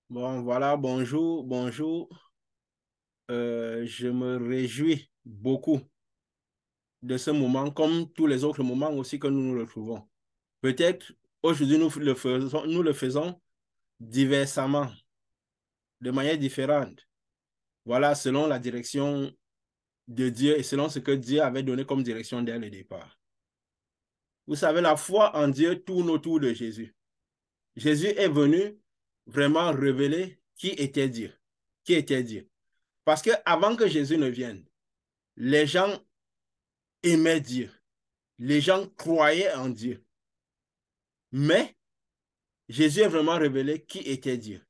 Bon, voilà, bonjour, bonjour. Je me réjouis beaucoup de ce moment, comme tous les autres moments aussi que nous nous retrouvons. Peut-être aujourd'hui nous le faisons diversement, de manière différente. Voilà, selon la direction de Dieu et selon ce que Dieu avait donné comme direction dès le départ. Vous savez, la foi en Dieu tourne autour de Jésus. Jésus est venu vraiment révéler qui était Dieu. Qui était Dieu. Parce que avant que Jésus ne vienne, les gens aimaient Dieu. Les gens croyaient en Dieu. Mais Jésus est vraiment révélé qui était Dieu.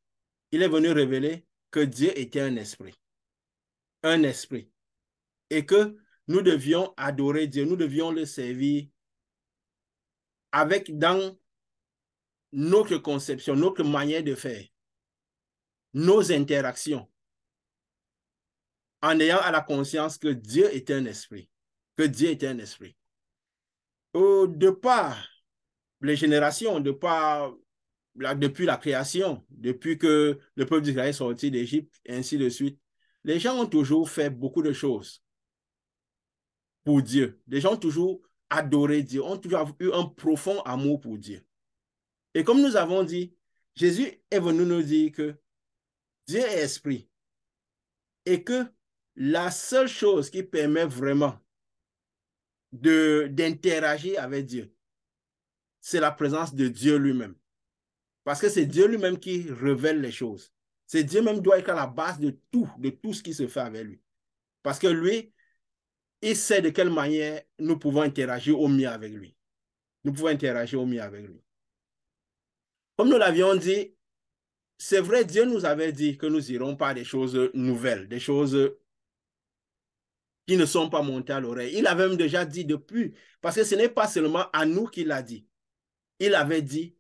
Il est venu révéler que Dieu était un esprit. Un esprit. Et que nous devions adorer Dieu, nous devions le servir avec dans notre conception, notre manière de faire, nos interactions, en ayant à la conscience que Dieu est un esprit. Que Dieu est un esprit. De par les générations, depuis la création, depuis que le peuple d'Israël est sorti d'Égypte, et ainsi de suite, les gens ont toujours fait beaucoup de choses pour Dieu. Les gens ont toujours adoré Dieu, ont toujours eu un profond amour pour Dieu. Et comme nous avons dit, Jésus est venu nous dire que Dieu est esprit et que la seule chose qui permet vraiment d'interagir avec Dieu, c'est la présence de Dieu lui-même. Parce que c'est Dieu lui-même qui révèle les choses. C'est Dieu même doit être à la base de tout ce qui se fait avec lui. Parce que lui, il sait de quelle manière nous pouvons interagir au mieux avec lui. Nous pouvons interagir au mieux avec lui. Comme nous l'avions dit, c'est vrai, Dieu nous avait dit que nous irons par des choses nouvelles, des choses qui ne sont pas montées à l'oreille. Il avait même déjà dit depuis, parce que ce n'est pas seulement à nous qu'il l'a dit. Il avait dit,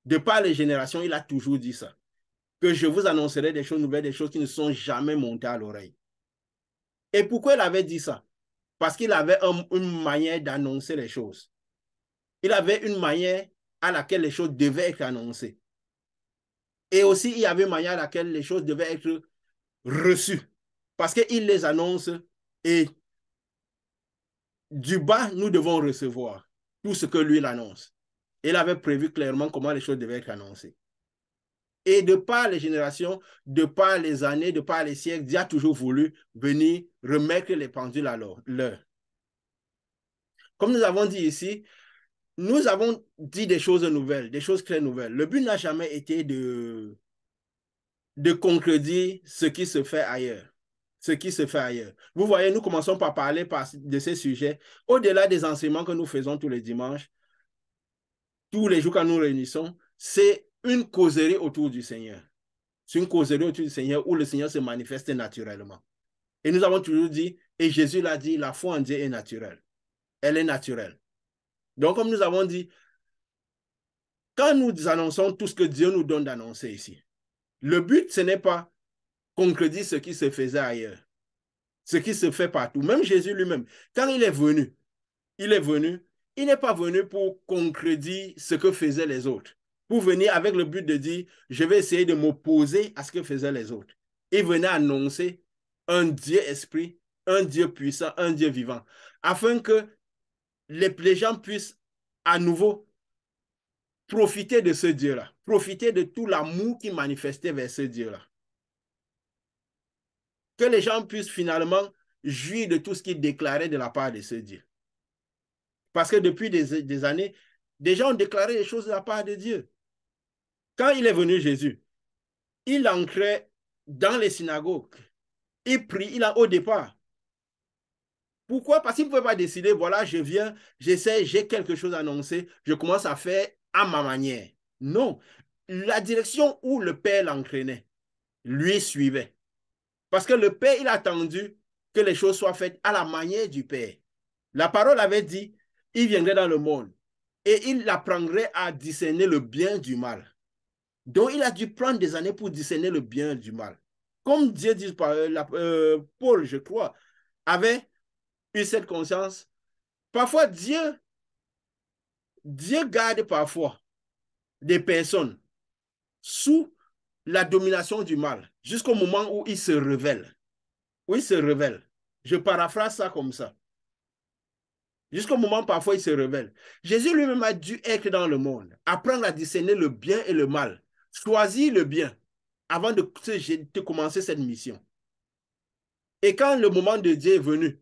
de par les générations, il a toujours dit ça, que je vous annoncerai des choses nouvelles, des choses qui ne sont jamais montées à l'oreille. Et pourquoi il avait dit ça? Parce qu'il avait une manière d'annoncer les choses. Il avait une manière à laquelle les choses devaient être annoncées. Et aussi, il y avait une manière à laquelle les choses devaient être reçues. Parce qu'il les annonce et du bas, nous devons recevoir tout ce que lui l'annonce. Il avait prévu clairement comment les choses devaient être annoncées. Et de par les générations, de par les années, de par les siècles, Dieu a toujours voulu venir remettre les pendules à l'heure. Comme nous avons dit ici, nous avons dit des choses nouvelles, des choses très nouvelles. Le but n'a jamais été de contredire ce qui se fait ailleurs. Ce qui se fait ailleurs. Vous voyez, nous commençons par parler de ces sujets. Au-delà des enseignements que nous faisons tous les dimanches, tous les jours quand nous réunissons, c'est une causerie autour du Seigneur. C'est une causerie autour du Seigneur où le Seigneur se manifeste naturellement. Et nous avons toujours dit, et Jésus l'a dit, la foi en Dieu est naturelle. Elle est naturelle. Donc, comme nous avons dit, quand nous annonçons tout ce que Dieu nous donne d'annoncer ici, le but, ce n'est pas contredire ce qui se faisait ailleurs, ce qui se fait partout. Même Jésus lui-même, quand il est venu, il n'est pas venu pour contredire ce que faisaient les autres, pour venir avec le but de dire, je vais essayer de m'opposer à ce que faisaient les autres. Il venait annoncer un Dieu esprit, un Dieu puissant, un Dieu vivant, afin que les gens puissent à nouveau profiter de ce Dieu-là, profiter de tout l'amour qui manifestait vers ce Dieu-là. Que les gens puissent finalement jouir de tout ce qu'il déclarait de la part de ce Dieu. Parce que depuis des années, des gens ont déclaré des choses de la part de Dieu. Quand il est venu Jésus, il entrait dans les synagogues. Il prie, au départ. Pourquoi? Parce qu'il ne pouvait pas décider, voilà, je viens, j'essaie, j'ai quelque chose à annoncer, je commence à faire à ma manière. Non. La direction où le Père l'entraînait, lui suivait. Parce que le Père, il a attendu que les choses soient faites à la manière du Père. La parole avait dit, il viendrait dans le monde et il apprendrait à discerner le bien du mal. Donc, il a dû prendre des années pour discerner le bien du mal. Comme Dieu dit, Paul, je crois, avait eu cette conscience. Parfois, Dieu garde parfois des personnes sous la domination du mal, jusqu'au moment où il se révèle. Où il se révèle. Je paraphrase ça comme ça. Jusqu'au moment où parfois il se révèle. Jésus lui-même a dû être dans le monde, apprendre à discerner le bien et le mal, choisir le bien avant de commencer cette mission. Et quand le moment de Dieu est venu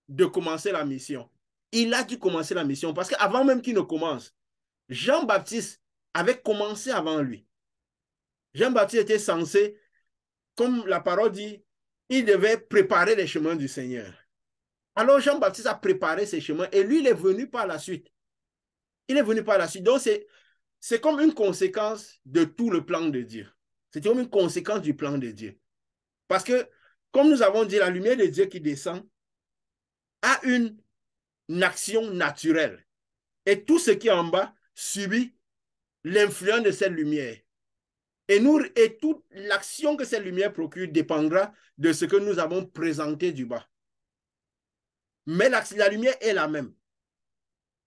de commencer la mission, il a dû commencer la mission parce qu'avant même qu'il ne commence, Jean-Baptiste avait commencé avant lui. Jean-Baptiste était censé, comme la parole dit, il devait préparer les chemins du Seigneur. Alors Jean-Baptiste a préparé ses chemins et lui, il est venu par la suite. Il est venu par la suite. Donc, c'est comme une conséquence de tout le plan de Dieu. C'est comme une conséquence du plan de Dieu. Parce que, comme nous avons dit, la lumière de Dieu qui descend a une action naturelle. Et tout ce qui est en bas subit l'influence de cette lumière. Et toute l'action que cette lumière procure dépendra de ce que nous avons présenté du bas. Mais la lumière est la même.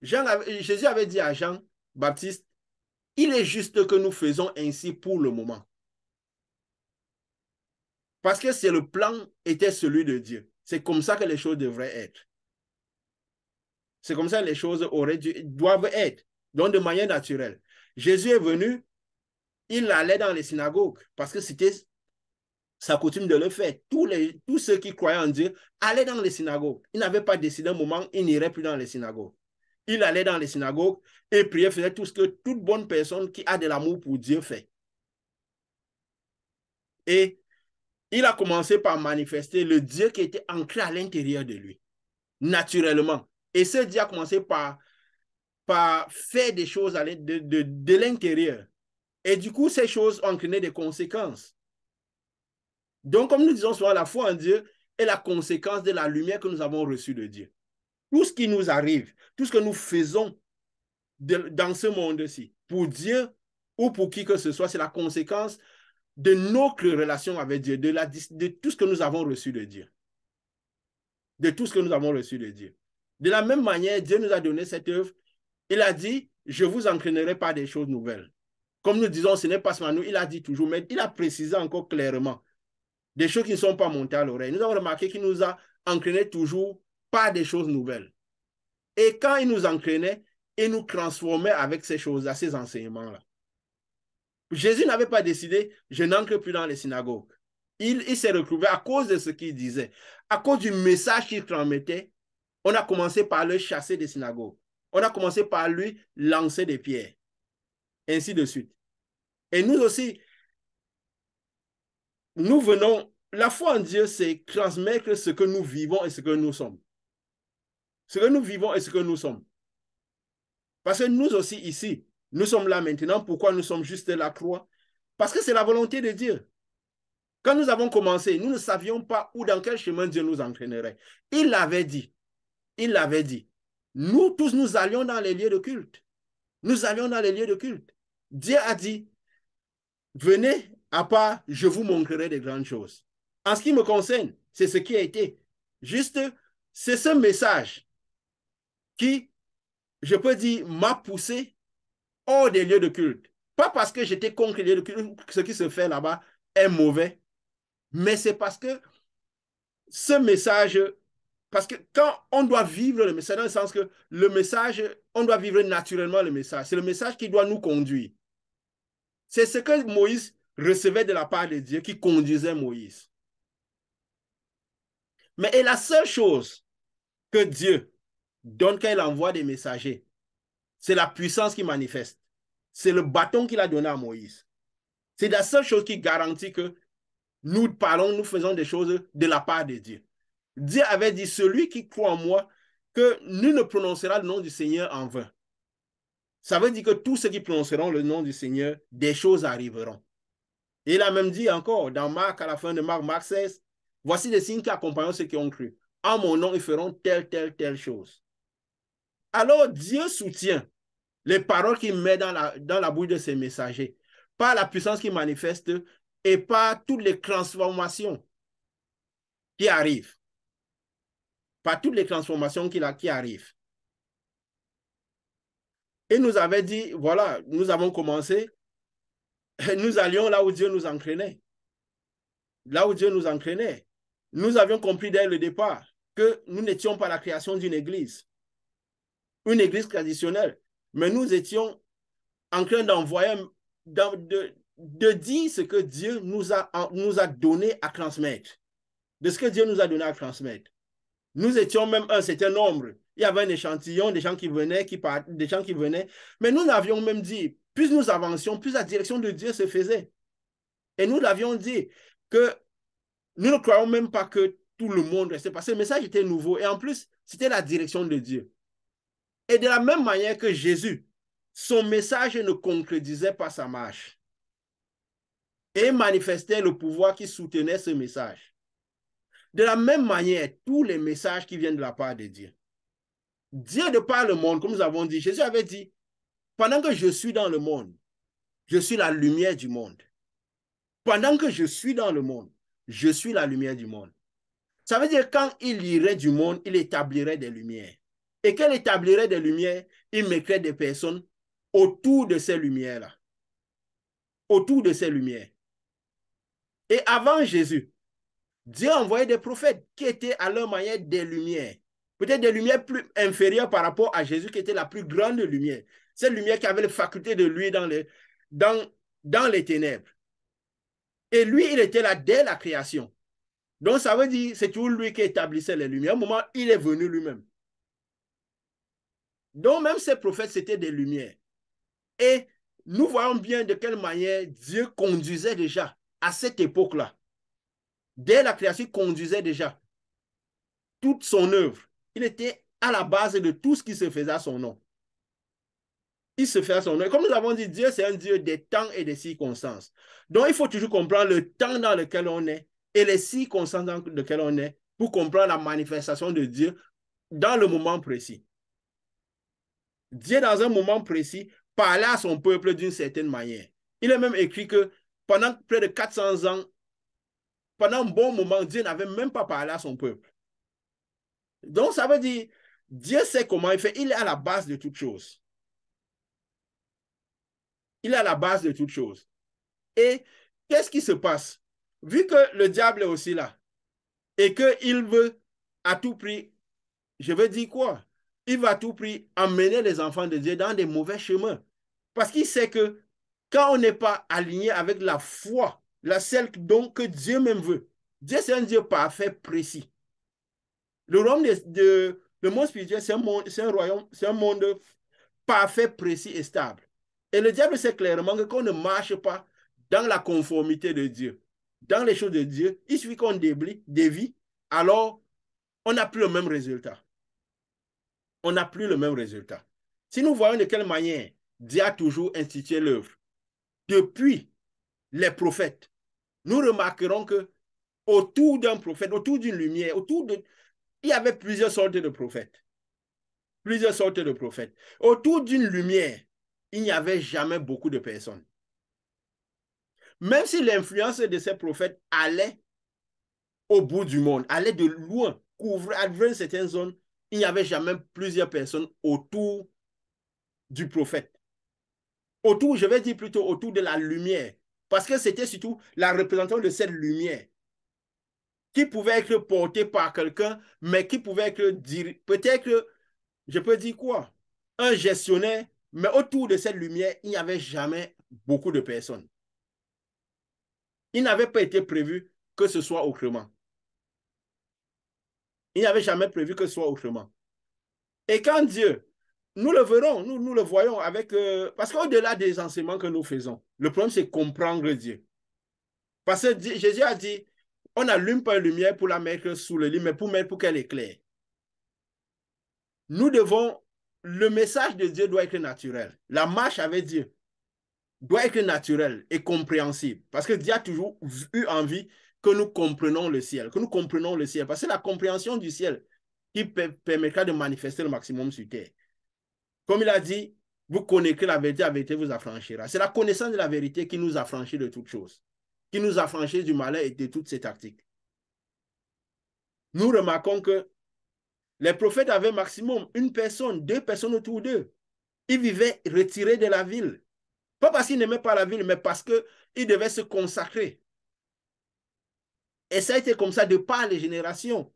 Jésus avait dit à Jean-Baptiste, il est juste que nous faisons ainsi pour le moment. Parce que c'est le plan était celui de Dieu. C'est comme ça que les choses devraient être. C'est comme ça que les choses doivent être. Donc de manière naturelle. Jésus est venu, il allait dans les synagogues parce que c'était sa coutume de le faire. Tous ceux qui croyaient en Dieu allaient dans les synagogues. Il n'avait pas décidé un moment, il n'irait plus dans les synagogues. Il allait dans les synagogues et priait, faisait tout ce que toute bonne personne qui a de l'amour pour Dieu fait. Et il a commencé par manifester le Dieu qui était ancré à l'intérieur de lui, naturellement. Et ce Dieu a commencé par faire des choses de l'intérieur. Et du coup, ces choses ont entraîné des conséquences. Donc, comme nous disons souvent, la foi en Dieu est la conséquence de la lumière que nous avons reçue de Dieu. Tout ce qui nous arrive, tout ce que nous faisons dans ce monde-ci, pour Dieu ou pour qui que ce soit, c'est la conséquence de notre relation avec Dieu, de tout ce que nous avons reçu de Dieu. De tout ce que nous avons reçu de Dieu. De la même manière, Dieu nous a donné cette œuvre. Il a dit, je vous entraînerai par des choses nouvelles. Comme nous disons, ce n'est pas seulement nous, il a dit toujours, mais il a précisé encore clairement des choses qui ne sont pas montées à l'oreille. Nous avons remarqué qu'il nous a entraînés toujours par des choses nouvelles. Et quand il nous entraînait, il nous transformait avec ces choses-là, ces enseignements-là. Jésus n'avait pas décidé, je n'entre plus dans les synagogues. Il s'est retrouvé à cause de ce qu'il disait, à cause du message qu'il transmettait. On a commencé par le chasser des synagogues. On a commencé par lui lancer des pierres. Ainsi de suite. Et nous aussi, nous venons, la foi en Dieu, c'est transmettre ce que nous vivons et ce que nous sommes. Ce que nous vivons et ce que nous sommes. Parce que nous aussi ici, nous sommes là maintenant. Pourquoi nous sommes juste la croix? Parce que c'est la volonté de Dieu. Quand nous avons commencé, nous ne savions pas où, dans quel chemin Dieu nous entraînerait. Il l'avait dit. Il l'avait dit. Nous tous, nous allions dans les lieux de culte. Nous allions dans les lieux de culte. Dieu a dit, venez, à part, je vous montrerai des grandes choses. En ce qui me concerne, c'est ce qui a été. Juste, c'est ce message qui, je peux dire, m'a poussé hors des lieux de culte. Pas parce que j'étais contre les lieux de culte, ce qui se fait là-bas est mauvais, mais c'est parce que ce message, parce que quand on doit vivre le message, dans le sens que le message, on doit vivre naturellement le message. C'est le message qui doit nous conduire. C'est ce que Moïse recevait de la part de Dieu qui conduisait Moïse. Mais et la seule chose que Dieu donne quand il envoie des messagers, c'est la puissance qui manifeste. C'est le bâton qu'il a donné à Moïse. C'est la seule chose qui garantit que nous parlons, nous faisons des choses de la part de Dieu. Dieu avait dit, celui qui croit en moi, que nul ne prononcera le nom du Seigneur en vain. Ça veut dire que tous ceux qui prononceront le nom du Seigneur, des choses arriveront. Et il a même dit encore, dans Marc, à la fin de Marc 16, voici les signes qui accompagneront ceux qui ont cru. En mon nom, ils feront telle chose. Alors, Dieu soutient les paroles qu'il met dans la bouche de ses messagers, par la puissance qu'il manifeste et par toutes les transformations qui arrivent. Par toutes les transformations qui arrivent. Et nous avait dit, voilà, nous avons commencé. nous allions là où Dieu nous entraînait. Là où Dieu nous entraînait. Nous avions compris dès le départ que nous n'étions pas la création d'une église traditionnelle, mais nous étions en train d'envoyer, de dire ce que Dieu nous a donné à transmettre, de ce que Dieu nous a donné à transmettre. Nous étions même un certain nombre. Il y avait un échantillon des gens qui venaient, des gens qui venaient, mais nous l'avions même dit, plus nous avancions, plus la direction de Dieu se faisait. Et nous l'avions dit que nous ne croyons même pas que tout le monde restait, parce que le message était nouveau. Et en plus, c'était la direction de Dieu. Et de la même manière que Jésus, son message ne concrétisait pas sa marche et manifestait le pouvoir qui soutenait ce message. De la même manière, tous les messages qui viennent de la part de Dieu. Dieu de par le monde, comme nous avons dit, Jésus avait dit, pendant que je suis dans le monde, je suis la lumière du monde. Pendant que je suis dans le monde, je suis la lumière du monde. Ça veut dire quand il irait du monde, il établirait des lumières. Et quand il établirait des lumières, il mettrait des personnes autour de ces lumières-là. Autour de ces lumières. Et avant Jésus, Dieu envoyait des prophètes qui étaient à leur manière des lumières. Peut-être des lumières plus inférieures par rapport à Jésus qui était la plus grande lumière. Cette lumière qui avait la faculté de luire dans les ténèbres. Et lui, il était là dès la création. Donc ça veut dire c'est toujours lui qui établissait les lumières. Au moment où il est venu lui-même. Donc même ces prophètes, c'était des lumières. Et nous voyons bien de quelle manière Dieu conduisait déjà à cette époque-là. Dès la création, il conduisait déjà toute son œuvre. Il était à la base de tout ce qui se faisait à son nom. Il se fait à son nom. Et comme nous avons dit, Dieu, c'est un Dieu des temps et des circonstances. Donc, il faut toujours comprendre le temps dans lequel on est et les circonstances dans lesquelles on est pour comprendre la manifestation de Dieu dans le moment précis. Dieu, dans un moment précis, parlait à son peuple d'une certaine manière. Il est même écrit que pendant près de 400 ans, pendant un bon moment, Dieu n'avait même pas parlé à son peuple. Donc, ça veut dire, Dieu sait comment il fait. Il est à la base de toutes choses. Il est à la base de toutes choses. Et qu'est-ce qui se passe? Vu que le diable est aussi là et qu'il veut à tout prix, je veux dire quoi? Il va à tout prix emmener les enfants de Dieu dans des mauvais chemins. Parce qu'il sait que quand on n'est pas aligné avec la foi, la celle donc que Dieu même veut, Dieu c'est un Dieu parfait, précis. Le royaume le monde spirituel, c'est un royaume, c'est un monde parfait, précis et stable. Et le diable sait clairement que qu'on ne marche pas dans la conformité de Dieu, dans les choses de Dieu, il suffit qu'on dévie, alors on n'a plus le même résultat. On n'a plus le même résultat. Si nous voyons de quelle manière Dieu a toujours institué l'œuvre, depuis les prophètes, nous remarquerons que autour d'un prophète, autour d'une lumière, il y avait plusieurs sortes de prophètes. Plusieurs sortes de prophètes. Autour d'une lumière, il n'y avait jamais beaucoup de personnes. Même si l'influence de ces prophètes allait au bout du monde, allait de loin, couvrir une certaine zone, il n'y avait jamais plusieurs personnes autour du prophète. Autour, je vais dire plutôt autour de la lumière, parce que c'était surtout la représentation de cette lumière qui pouvait être portée par quelqu'un, mais qui pouvait être peut-être, je peux dire quoi? Un gestionnaire, mais autour de cette lumière, il n'y avait jamais beaucoup de personnes. Il n'avait pas été prévu que ce soit autrement. Il n'avait jamais prévu que ce soit autrement. Et quand Dieu, nous le verrons, nous le voyons avec... parce qu'au-delà des enseignements que nous faisons, le problème c'est comprendre Dieu. Parce que Jésus a dit, on n'allume pas une lumière pour la mettre sous le lit, mais pour qu'elle éclaire. Nous devons... Le message de Dieu doit être naturel. La marche avec Dieu doit être naturelle et compréhensible. Parce que Dieu a toujours eu envie que nous comprenions le ciel, que nous comprenions le ciel. Parce que c'est la compréhension du ciel qui permettra de manifester le maximum sur terre. Comme il a dit, vous connaîtrez la vérité vous affranchira. C'est la connaissance de la vérité qui nous affranchit de toutes choses, qui nous affranchit du malheur et de toutes ces tactiques. Nous remarquons que les prophètes avaient maximum une personne, deux personnes autour d'eux. Ils vivaient retirés de la ville. Pas parce qu'il n'aimait pas la ville, mais parce qu'il devait se consacrer. Et ça a été comme ça de par les générations.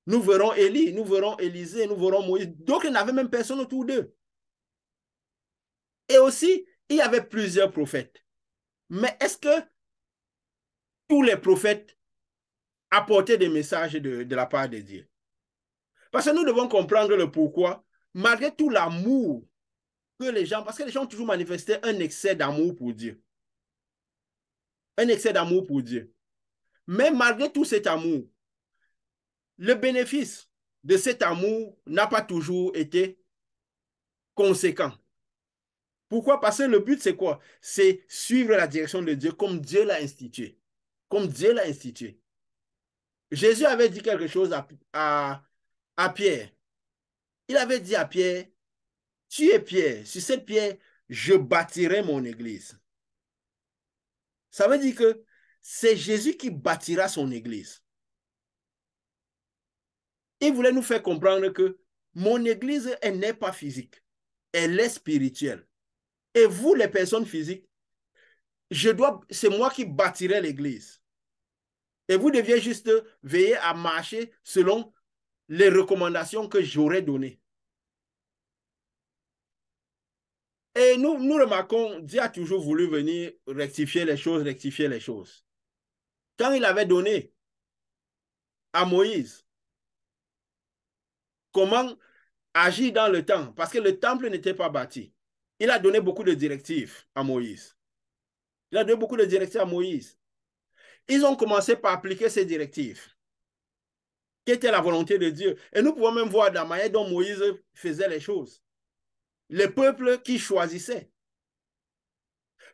Nous verrons Élie, nous verrons Élisée, nous verrons Moïse. Donc, il n'avait même personne autour d'eux. Et aussi, il y avait plusieurs prophètes. Mais est-ce que tous les prophètes apportaient des messages de la part de Dieu? Parce que nous devons comprendre le pourquoi, malgré tout l'amour que les gens, parce que les gens ont toujours manifesté un excès d'amour pour Dieu. Un excès d'amour pour Dieu. Mais malgré tout cet amour, le bénéfice de cet amour n'a pas toujours été conséquent. Pourquoi? Parce que le but, c'est quoi? C'est suivre la direction de Dieu comme Dieu l'a institué. Comme Dieu l'a institué. Jésus avait dit quelque chose à Pierre. Il avait dit à Pierre, tu es Pierre, sur cette pierre, je bâtirai mon église. Ça veut dire que c'est Jésus qui bâtira son église. Il voulait nous faire comprendre que mon église, elle n'est pas physique, elle est spirituelle. Et vous, les personnes physiques, c'est moi qui bâtirai l'église. Et vous deviez juste veiller à marcher selon les recommandations que j'aurais données. Et nous remarquons, Dieu a toujours voulu venir rectifier les choses, rectifier les choses. Quand il avait donné à Moïse comment agir dans le temps, parce que le temple n'était pas bâti, il a donné beaucoup de directives à Moïse. Il a donné beaucoup de directives à Moïse. Ils ont commencé par appliquer ces directives, qui était la volonté de Dieu. Et nous pouvons même voir la manière dont Moïse faisait les choses. Les peuples qui choisissaient.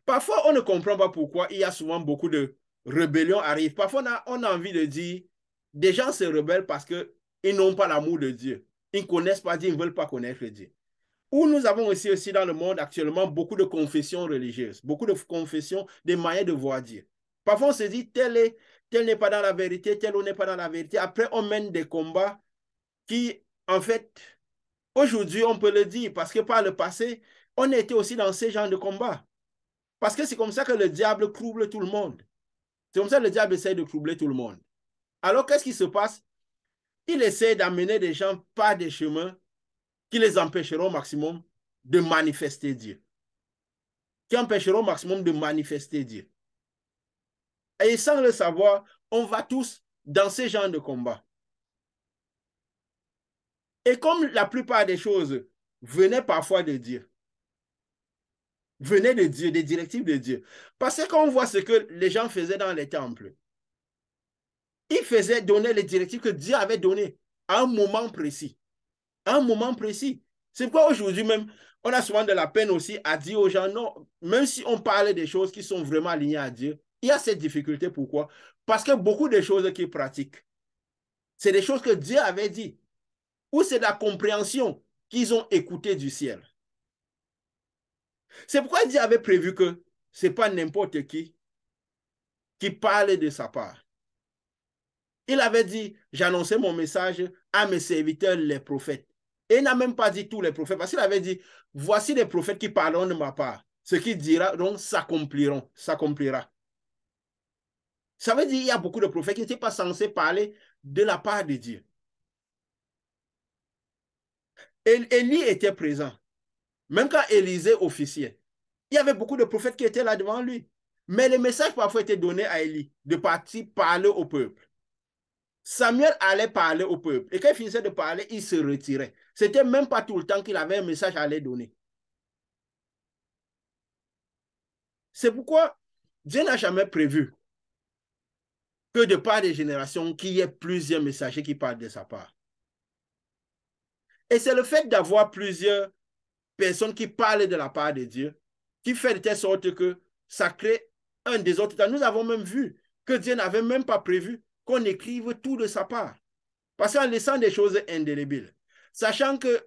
Parfois, on ne comprend pas pourquoi il y a souvent beaucoup de rébellions arrivent. Parfois, on a envie de dire, des gens se rebellent parce qu'ils n'ont pas l'amour de Dieu. Ils ne connaissent pas Dieu, ils ne veulent pas connaître Dieu. Ou nous avons aussi dans le monde actuellement beaucoup de confessions religieuses, beaucoup de confessions, des manières de voir Dieu. Parfois, on se dit, tel n'est pas dans la vérité, tel n'est pas dans la vérité. Après, on mène des combats qui, en fait, aujourd'hui, on peut le dire, parce que par le passé, on était aussi dans ces genres de combats. Parce que c'est comme ça que le diable trouble tout le monde. C'est comme ça que le diable essaie de troubler tout le monde. Alors, qu'est-ce qui se passe? Il essaie d'amener des gens par des chemins qui les empêcheront au maximum de manifester Dieu. Qui empêcheront au maximum de manifester Dieu. Et sans le savoir, on va tous dans ces genres de combats. Et comme la plupart des choses venaient parfois de Dieu, venaient de Dieu, des directives de Dieu. Parce que quand on voit ce que les gens faisaient dans les temples, ils faisaient donner les directives que Dieu avait données à un moment précis. À un moment précis. C'est pourquoi aujourd'hui même, on a souvent de la peine aussi à dire aux gens, non, même si on parle des choses qui sont vraiment alignées à Dieu, il y a cette difficulté. Pourquoi? Parce que beaucoup de choses qu'ils pratiquent, c'est des choses que Dieu avait dit, ou c'est la compréhension qu'ils ont écoutée du ciel. C'est pourquoi Dieu avait prévu que ce n'est pas n'importe qui parle de sa part. Il avait dit, j'annonçais mon message à mes serviteurs, les prophètes. Et il n'a même pas dit tous les prophètes, parce qu'il avait dit, voici les prophètes qui parleront de ma part. Ce qu'il dira, donc, s'accomplira. Ça veut dire qu'il y a beaucoup de prophètes qui n'étaient pas censés parler de la part de Dieu. Et Élie était présent. Même quand Élisée officiait, il y avait beaucoup de prophètes qui étaient là devant lui. Mais les messages parfois étaient donnés à Élie de partir parler au peuple. Samuel allait parler au peuple. Et quand il finissait de parler, il se retirait. C'était même pas tout le temps qu'il avait un message à aller donner. C'est pourquoi Dieu n'a jamais prévu que de par des générations, qu'il y ait plusieurs messagers qui parlent de sa part. Et c'est le fait d'avoir plusieurs personnes qui parlent de la part de Dieu qui fait de telle sorte que ça crée un désordre. Nous avons même vu que Dieu n'avait même pas prévu qu'on écrive tout de sa part. Parce qu'en laissant des choses indélébiles, sachant qu'il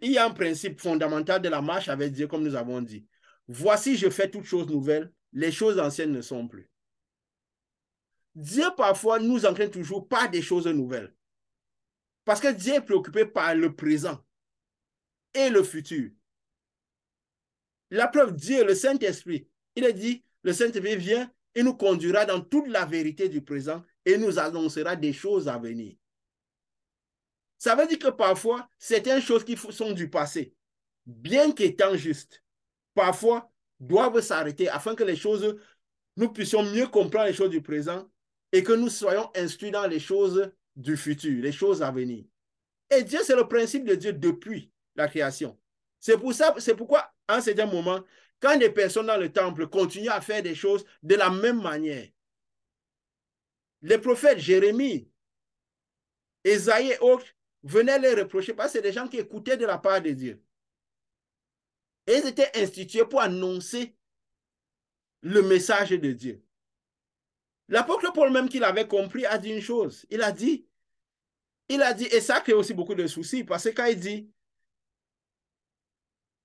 y a un principe fondamental de la marche avec Dieu, comme nous avons dit. Voici, je fais toutes choses nouvelles, les choses anciennes ne sont plus. Dieu, parfois, nous entraîne toujours par des choses nouvelles. Parce que Dieu est préoccupé par le présent et le futur. La preuve, Dieu, le Saint-Esprit, il a dit, le Saint-Esprit vient et nous conduira dans toute la vérité du présent et nous annoncera des choses à venir. Ça veut dire que parfois, certaines choses qui sont du passé, bien qu'étant justes, parfois doivent s'arrêter afin que les choses, nous puissions mieux comprendre les choses du présent et que nous soyons instruits dans les choses du futur, les choses à venir. Et Dieu, c'est le principe de Dieu depuis la création. C'est pourquoi, à un certain moment, quand des personnes dans le temple continuent à faire des choses de la même manière, les prophètes Jérémie, Ésaïe et autres venaient les reprocher parce que c'est des gens qui écoutaient de la part de Dieu. Et ils étaient institués pour annoncer le message de Dieu. L'apôtre Paul, même qu'il avait compris, a dit une chose. Il a dit, et ça crée aussi beaucoup de soucis, parce que quand il dit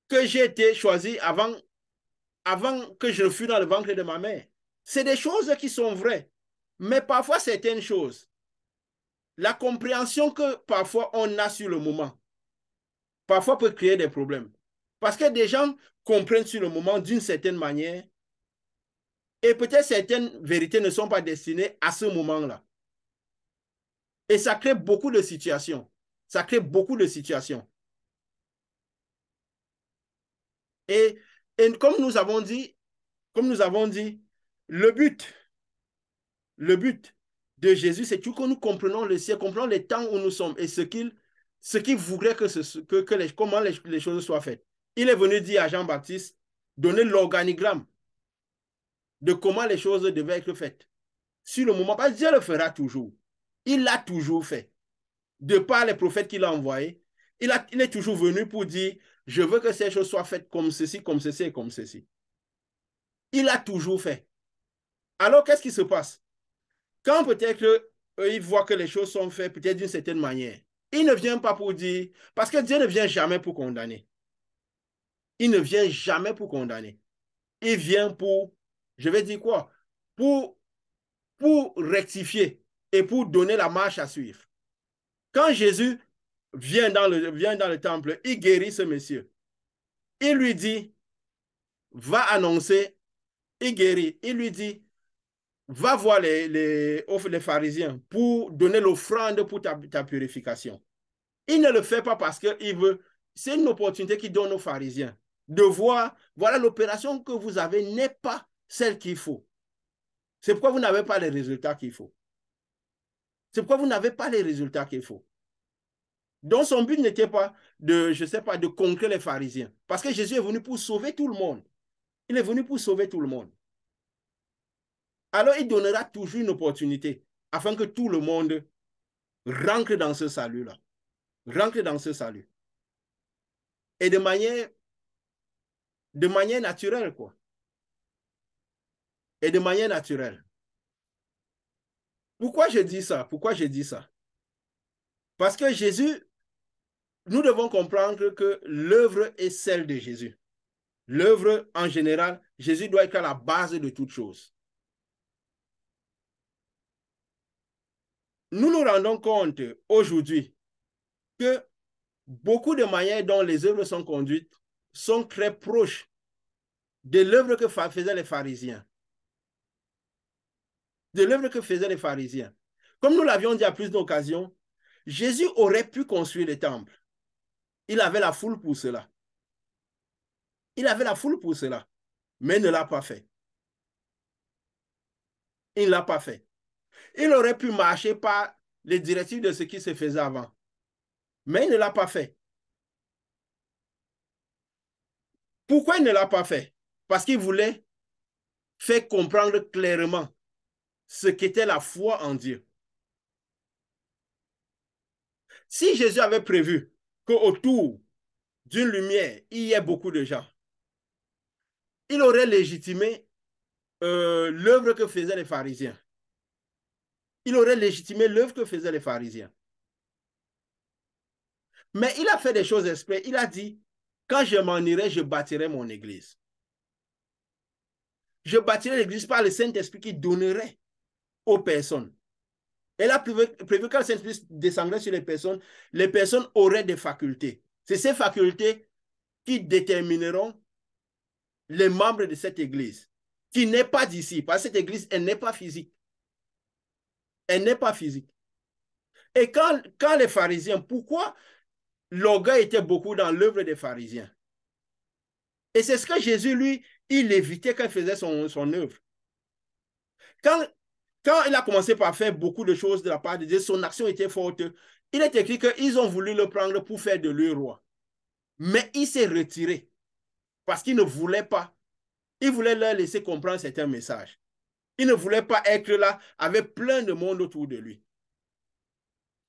que j'ai été choisi avant que je fus dans le ventre de ma mère, c'est des choses qui sont vraies. Mais parfois, certaines choses, la compréhension que parfois on a sur le moment, parfois peut créer des problèmes. Parce que des gens comprennent sur le moment d'une certaine manière et peut-être certaines vérités ne sont pas destinées à ce moment-là. Et ça crée beaucoup de situations. Ça crée beaucoup de situations. Et comme nous avons dit, le but de Jésus, c'est que nous comprenons le ciel, comprenons les temps où nous sommes et ce qu'il voudrait comment les choses soient faites. Il est venu dire à Jean-Baptiste, donner l'organigramme de comment les choses devaient être faites. Sur le moment, parce que Dieu le fera toujours. Il l'a toujours fait. De par les prophètes qu'il a envoyés, il est toujours venu pour dire, je veux que ces choses soient faites comme ceci, comme ceci et comme ceci. Il a toujours fait. Alors, qu'est-ce qui se passe? Quand peut-être il voit que les choses sont faites peut-être d'une certaine manière, il ne vient pas pour dire, parce que Dieu ne vient jamais pour condamner. Il ne vient jamais pour condamner. Il vient pour, je vais dire quoi? Pour rectifier et pour donner la marche à suivre. Quand Jésus vient dans le temple, il guérit ce monsieur. Il lui dit, va annoncer, il guérit. Il lui dit, va voir les pharisiens pour donner l'offrande pour ta purification. Il ne le fait pas parce qu'il veut. C'est une opportunité qu'il donne aux pharisiens de voir, voilà, l'opération que vous avez n'est pas celle qu'il faut. C'est pourquoi vous n'avez pas les résultats qu'il faut. C'est pourquoi vous n'avez pas les résultats qu'il faut. Donc son but n'était pas de conquérir les pharisiens. Parce que Jésus est venu pour sauver tout le monde. Il est venu pour sauver tout le monde. Alors il donnera toujours une opportunité afin que tout le monde rentre dans ce salut-là. Rentre dans ce salut. Et de manière naturelle, quoi. Et de manière naturelle. Pourquoi je dis ça? Pourquoi je dis ça? Parce que Jésus, nous devons comprendre que l'œuvre est celle de Jésus. L'œuvre, en général, Jésus doit être à la base de toute chose. Nous nous rendons compte aujourd'hui que beaucoup de manières dont les œuvres sont conduites sont très proches de l'œuvre que faisaient les pharisiens. De l'œuvre que faisaient les pharisiens. Comme nous l'avions dit à plus d'occasions, Jésus aurait pu construire le temple. Il avait la foule pour cela. Il avait la foule pour cela, mais il ne l'a pas fait. Il ne l'a pas fait. Il aurait pu marcher par les directives de ce qui se faisait avant, mais il ne l'a pas fait. Pourquoi il ne l'a pas fait? Parce qu'il voulait faire comprendre clairement ce qu'était la foi en Dieu. Si Jésus avait prévu qu'autour d'une lumière, il y ait beaucoup de gens, il aurait légitimé l'œuvre que faisaient les pharisiens. Il aurait légitimé l'œuvre que faisaient les pharisiens. Mais il a fait des choses exprès. Il a dit, quand je m'en irai, je bâtirai mon église. Je bâtirai l'église par le Saint-Esprit qui donnerait aux personnes. Elle a prévu que le Saint-Esprit descendrait sur les personnes auraient des facultés. C'est ces facultés qui détermineront les membres de cette église, qui n'est pas d'ici, parce que cette église, elle n'est pas physique. Elle n'est pas physique. Et quand les pharisiens, pourquoi l'orgueil était beaucoup dans l'œuvre des pharisiens? Et c'est ce que Jésus, lui, il évitait quand il faisait son œuvre. Quand il a commencé par faire beaucoup de choses de la part de Dieu, son action était forte. Il est écrit qu'ils ont voulu le prendre pour faire de lui roi. Mais il s'est retiré parce qu'il ne voulait pas. Il voulait leur laisser comprendre certains messages. Il ne voulait pas être là avec plein de monde autour de lui.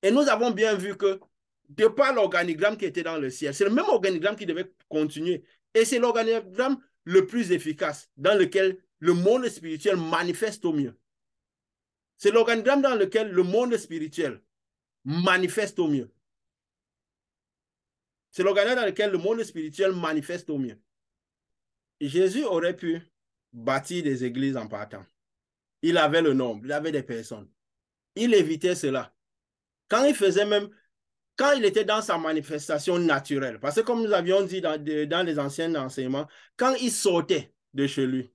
Et nous avons bien vu que de par l'organigramme qui était dans le ciel, c'est le même organigramme qui devait continuer. Et c'est l'organigramme le plus efficace dans lequel le monde spirituel manifeste au mieux. C'est l'organigramme dans lequel le monde spirituel manifeste au mieux. C'est l'organigramme dans lequel le monde spirituel manifeste au mieux. Jésus aurait pu bâtir des églises en partant. Il avait le nombre, il avait des personnes. Il évitait cela. Quand il était dans sa manifestation naturelle, parce que comme nous avions dit dans les anciens enseignements, quand il sortait de chez lui,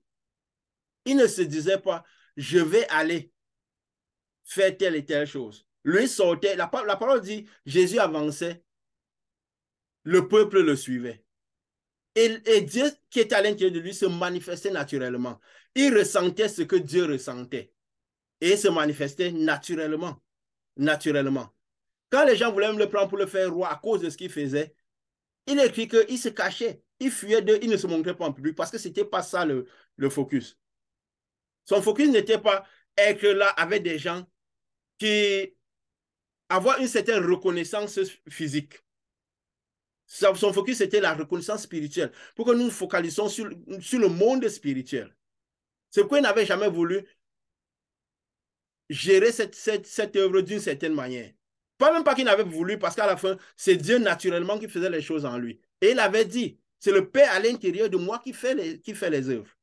il ne se disait pas, je vais aller faire telle et telle chose. Lui sortait, la parole dit, Jésus avançait, le peuple le suivait. Et Dieu qui est à l'intérieur de lui se manifestait naturellement. Il ressentait ce que Dieu ressentait. Et il se manifestait naturellement. Quand les gens voulaient le prendre pour le faire roi à cause de ce qu'il faisait, il écrit qu'il se cachait. Il fuyait d'eux, il ne se montrait pas en public parce que ce n'était pas ça le focus. Son focus n'était pas être là avec des gens qui avoir une certaine reconnaissance physique. Son focus, c'était la reconnaissance spirituelle. Pour que nous nous focalisons sur le monde spirituel. C'est pourquoi il n'avait jamais voulu gérer cette œuvre d'une certaine manière. Pas même pas qu'il n'avait voulu, parce qu'à la fin, c'est Dieu naturellement qui faisait les choses en lui. Et il avait dit, c'est le Père à l'intérieur de moi qui fait les œuvres.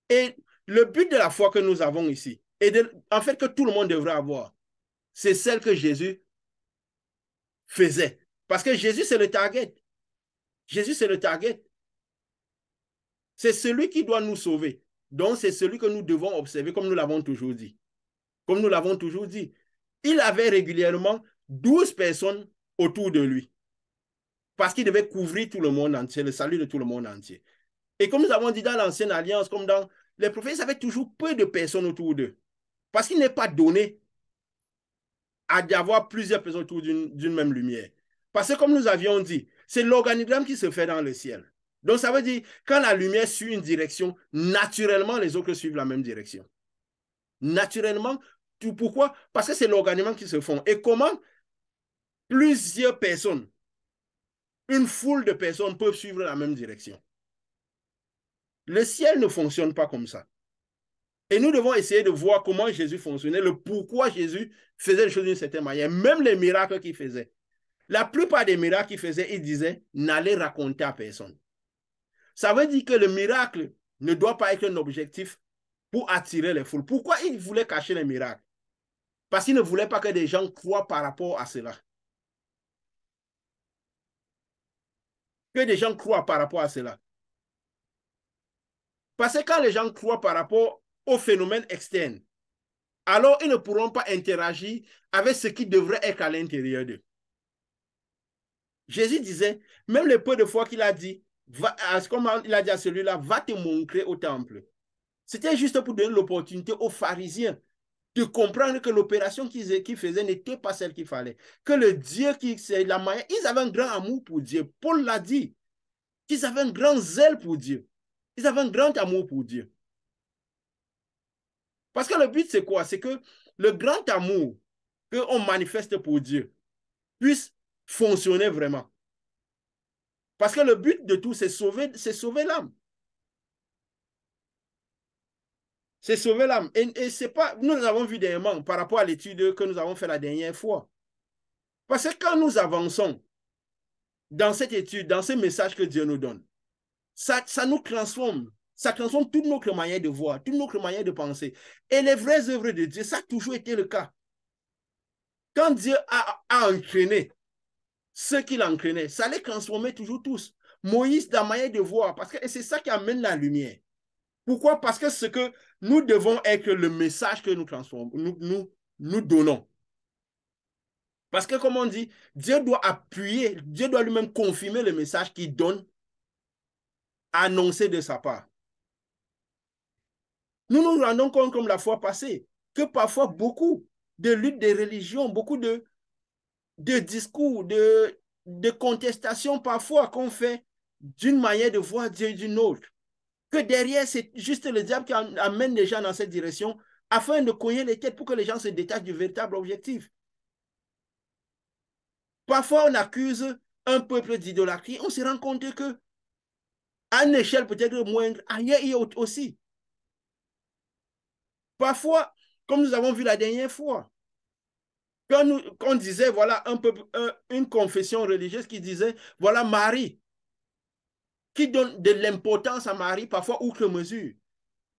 Et le but de la foi que nous avons ici, et en fait que tout le monde devrait avoir, c'est celle que Jésus faisait. Parce que Jésus, c'est le target. Jésus, c'est le target. C'est celui qui doit nous sauver. Donc, c'est celui que nous devons observer, comme nous l'avons toujours dit. Comme nous l'avons toujours dit. Il avait régulièrement 12 personnes autour de lui. Parce qu'il devait couvrir tout le monde entier, le salut de tout le monde entier. Et comme nous avons dit dans l'Ancienne Alliance, comme dans les prophètes, ils avaient toujours peu de personnes autour d'eux. Parce qu'il n'est pas donné d'avoir plusieurs personnes autour d'une même lumière. Parce que comme nous avions dit, c'est l'organigramme qui se fait dans le ciel. Donc ça veut dire, quand la lumière suit une direction, naturellement, les autres suivent la même direction. Naturellement, pourquoi? Parce que c'est l'organigramme qui se font. Et comment plusieurs personnes, une foule de personnes peuvent suivre la même direction? Le ciel ne fonctionne pas comme ça. Et nous devons essayer de voir comment Jésus fonctionnait, le pourquoi Jésus faisait les choses d'une certaine manière, même les miracles qu'il faisait. La plupart des miracles qu'il faisait, il disait, n'allez raconter à personne. Ça veut dire que le miracle ne doit pas être un objectif pour attirer les foules. Pourquoi il voulait cacher les miracles? Parce qu'il ne voulait pas que des gens croient par rapport à cela. Que des gens croient par rapport à cela. Parce que quand les gens croient par rapport au phénomène externe, alors ils ne pourront pas interagir avec ce qui devrait être à l'intérieur d'eux. Jésus disait, même le peu de fois qu'il a dit, comme il a dit à celui-là, va te montrer au temple. C'était juste pour donner l'opportunité aux pharisiens de comprendre que l'opération qu'ils faisaient n'était pas celle qu'il fallait. Que le Dieu qui c'est la manière, ils avaient un grand amour pour Dieu. Paul l'a dit, qu'ils avaient un grand zèle pour Dieu. Ils avaient un grand amour pour Dieu. Parce que le but, c'est quoi? C'est que le grand amour qu'on manifeste pour Dieu puisse fonctionner vraiment. Parce que le but de tout, c'est sauver l'âme. C'est sauver l'âme. Et c'est pas, nous avons vu dernièrement par rapport à l'étude que nous avons fait la dernière fois. Parce que quand nous avançons dans cette étude, dans ce message que Dieu nous donne, ça nous transforme. Ça transforme toute notre manière de voir, toute notre manière de penser. Et les vraies œuvres de Dieu, ça a toujours été le cas. Quand Dieu a entraîné ceux qu'il entraînait, ça les transformait toujours tous. Moïse, la manière de voir, parce que c'est ça qui amène la lumière. Pourquoi? Parce que ce que nous devons être le message que nous transformons, nous donnons. Parce que, comme on dit, Dieu doit appuyer, Dieu doit lui-même confirmer le message qu'il donne, annoncé de sa part. Nous nous rendons compte, comme la fois passée, que parfois beaucoup de luttes des religions, beaucoup de discours, de contestations parfois qu'on fait d'une manière de voir Dieu d'une autre, que derrière, c'est juste le diable qui amène les gens dans cette direction afin de cogner les têtes pour que les gens se détachent du véritable objectif. Parfois, on accuse un peuple d'idolâtrie, on se rend compte que à une échelle peut-être moindre, ailleurs il y a aussi. Parfois, comme nous avons vu la dernière fois, quand on disait, voilà, une confession religieuse qui disait, voilà Marie, qui donne de l'importance à Marie, parfois outre mesure.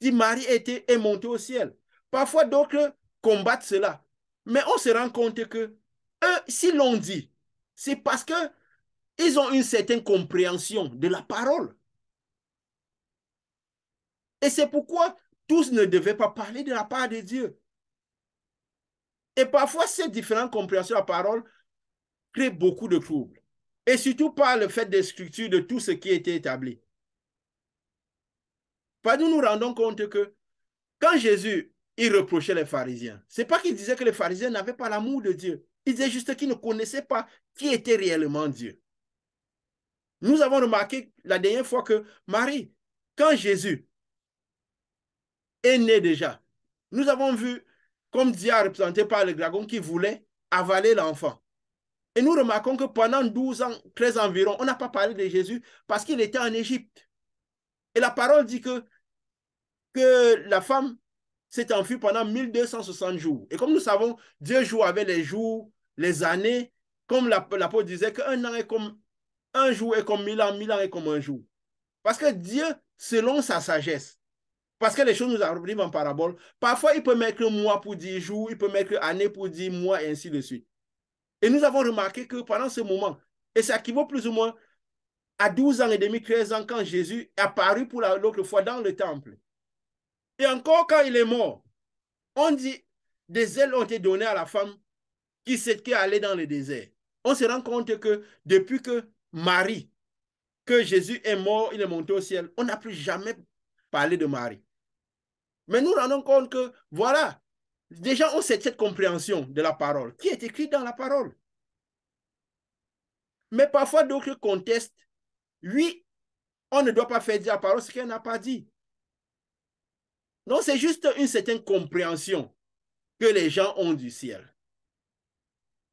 Dit Marie est montée au ciel. Parfois, d'autres combattent cela. Mais on se rend compte que eux, si l'on dit, c'est parce qu'ils ont une certaine compréhension de la parole. Et c'est pourquoi tous ne devaient pas parler de la part de Dieu. Et parfois, ces différentes compréhensions de la parole créent beaucoup de troubles. Et surtout par le fait des structures de tout ce qui a été établi. Nous nous rendons compte que quand Jésus il reprochait les pharisiens, ce n'est pas qu'il disait que les pharisiens n'avaient pas l'amour de Dieu. Il disait juste qu'ils ne connaissaient pas qui était réellement Dieu. Nous avons remarqué la dernière fois que Marie, quand Jésus est né déjà, nous avons vu comme Dieu a représenté par le dragon qui voulait avaler l'enfant. Et nous remarquons que pendant 12 ans, 13 environ, on n'a pas parlé de Jésus parce qu'il était en Égypte. Et la parole dit que la femme s'est enfuie pendant 1260 jours. Et comme nous savons, Dieu joue avec les jours, les années, comme l'apôtre disait qu'un an est comme un jour est comme 1000 ans est comme un jour. Parce que Dieu, selon sa sagesse, parce que les choses nous arrivent en parabole, parfois il peut mettre mois pour 10 jours, il peut mettre année pour 10 mois, et ainsi de suite. Et nous avons remarqué que pendant ce moment, et ça équivaut plus ou moins à 12 ans et demi, 13 ans, quand Jésus est apparu pour l'autre fois dans le temple. Et encore quand il est mort, on dit, des ailes ont été données à la femme qui est allée dans le désert. On se rend compte que depuis que Marie, que Jésus est mort, il est monté au ciel, on n'a plus jamais parlé de Marie. Mais nous rendons compte que, voilà, déjà on sait cette compréhension de la parole, qui est écrite dans la parole. Mais parfois d'autres contestent, oui, on ne doit pas faire dire la parole ce qu'elle n'a pas dit. Non, c'est juste une certaine compréhension que les gens ont du ciel.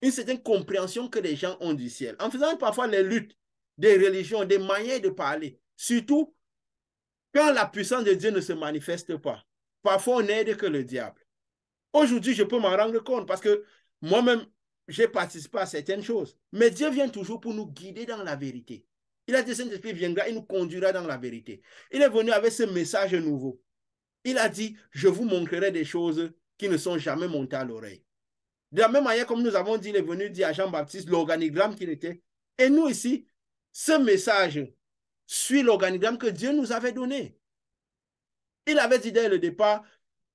Une certaine compréhension que les gens ont du ciel. En faisant parfois les luttes des religions, des manières de parler, surtout quand la puissance de Dieu ne se manifeste pas. Parfois, on n'aide que le diable. Aujourd'hui, je peux m'en rendre compte parce que moi-même, j'ai participé à certaines choses. Mais Dieu vient toujours pour nous guider dans la vérité. Il a dit, Saint-Esprit viendra, il nous conduira dans la vérité. Il est venu avec ce message nouveau. Il a dit, je vous montrerai des choses qui ne sont jamais montées à l'oreille. De la même manière, comme nous avons dit, il est venu dire à Jean-Baptiste l'organigramme qu'il était. Et nous ici, ce message suit l'organigramme que Dieu nous avait donné. Il avait dit dès le départ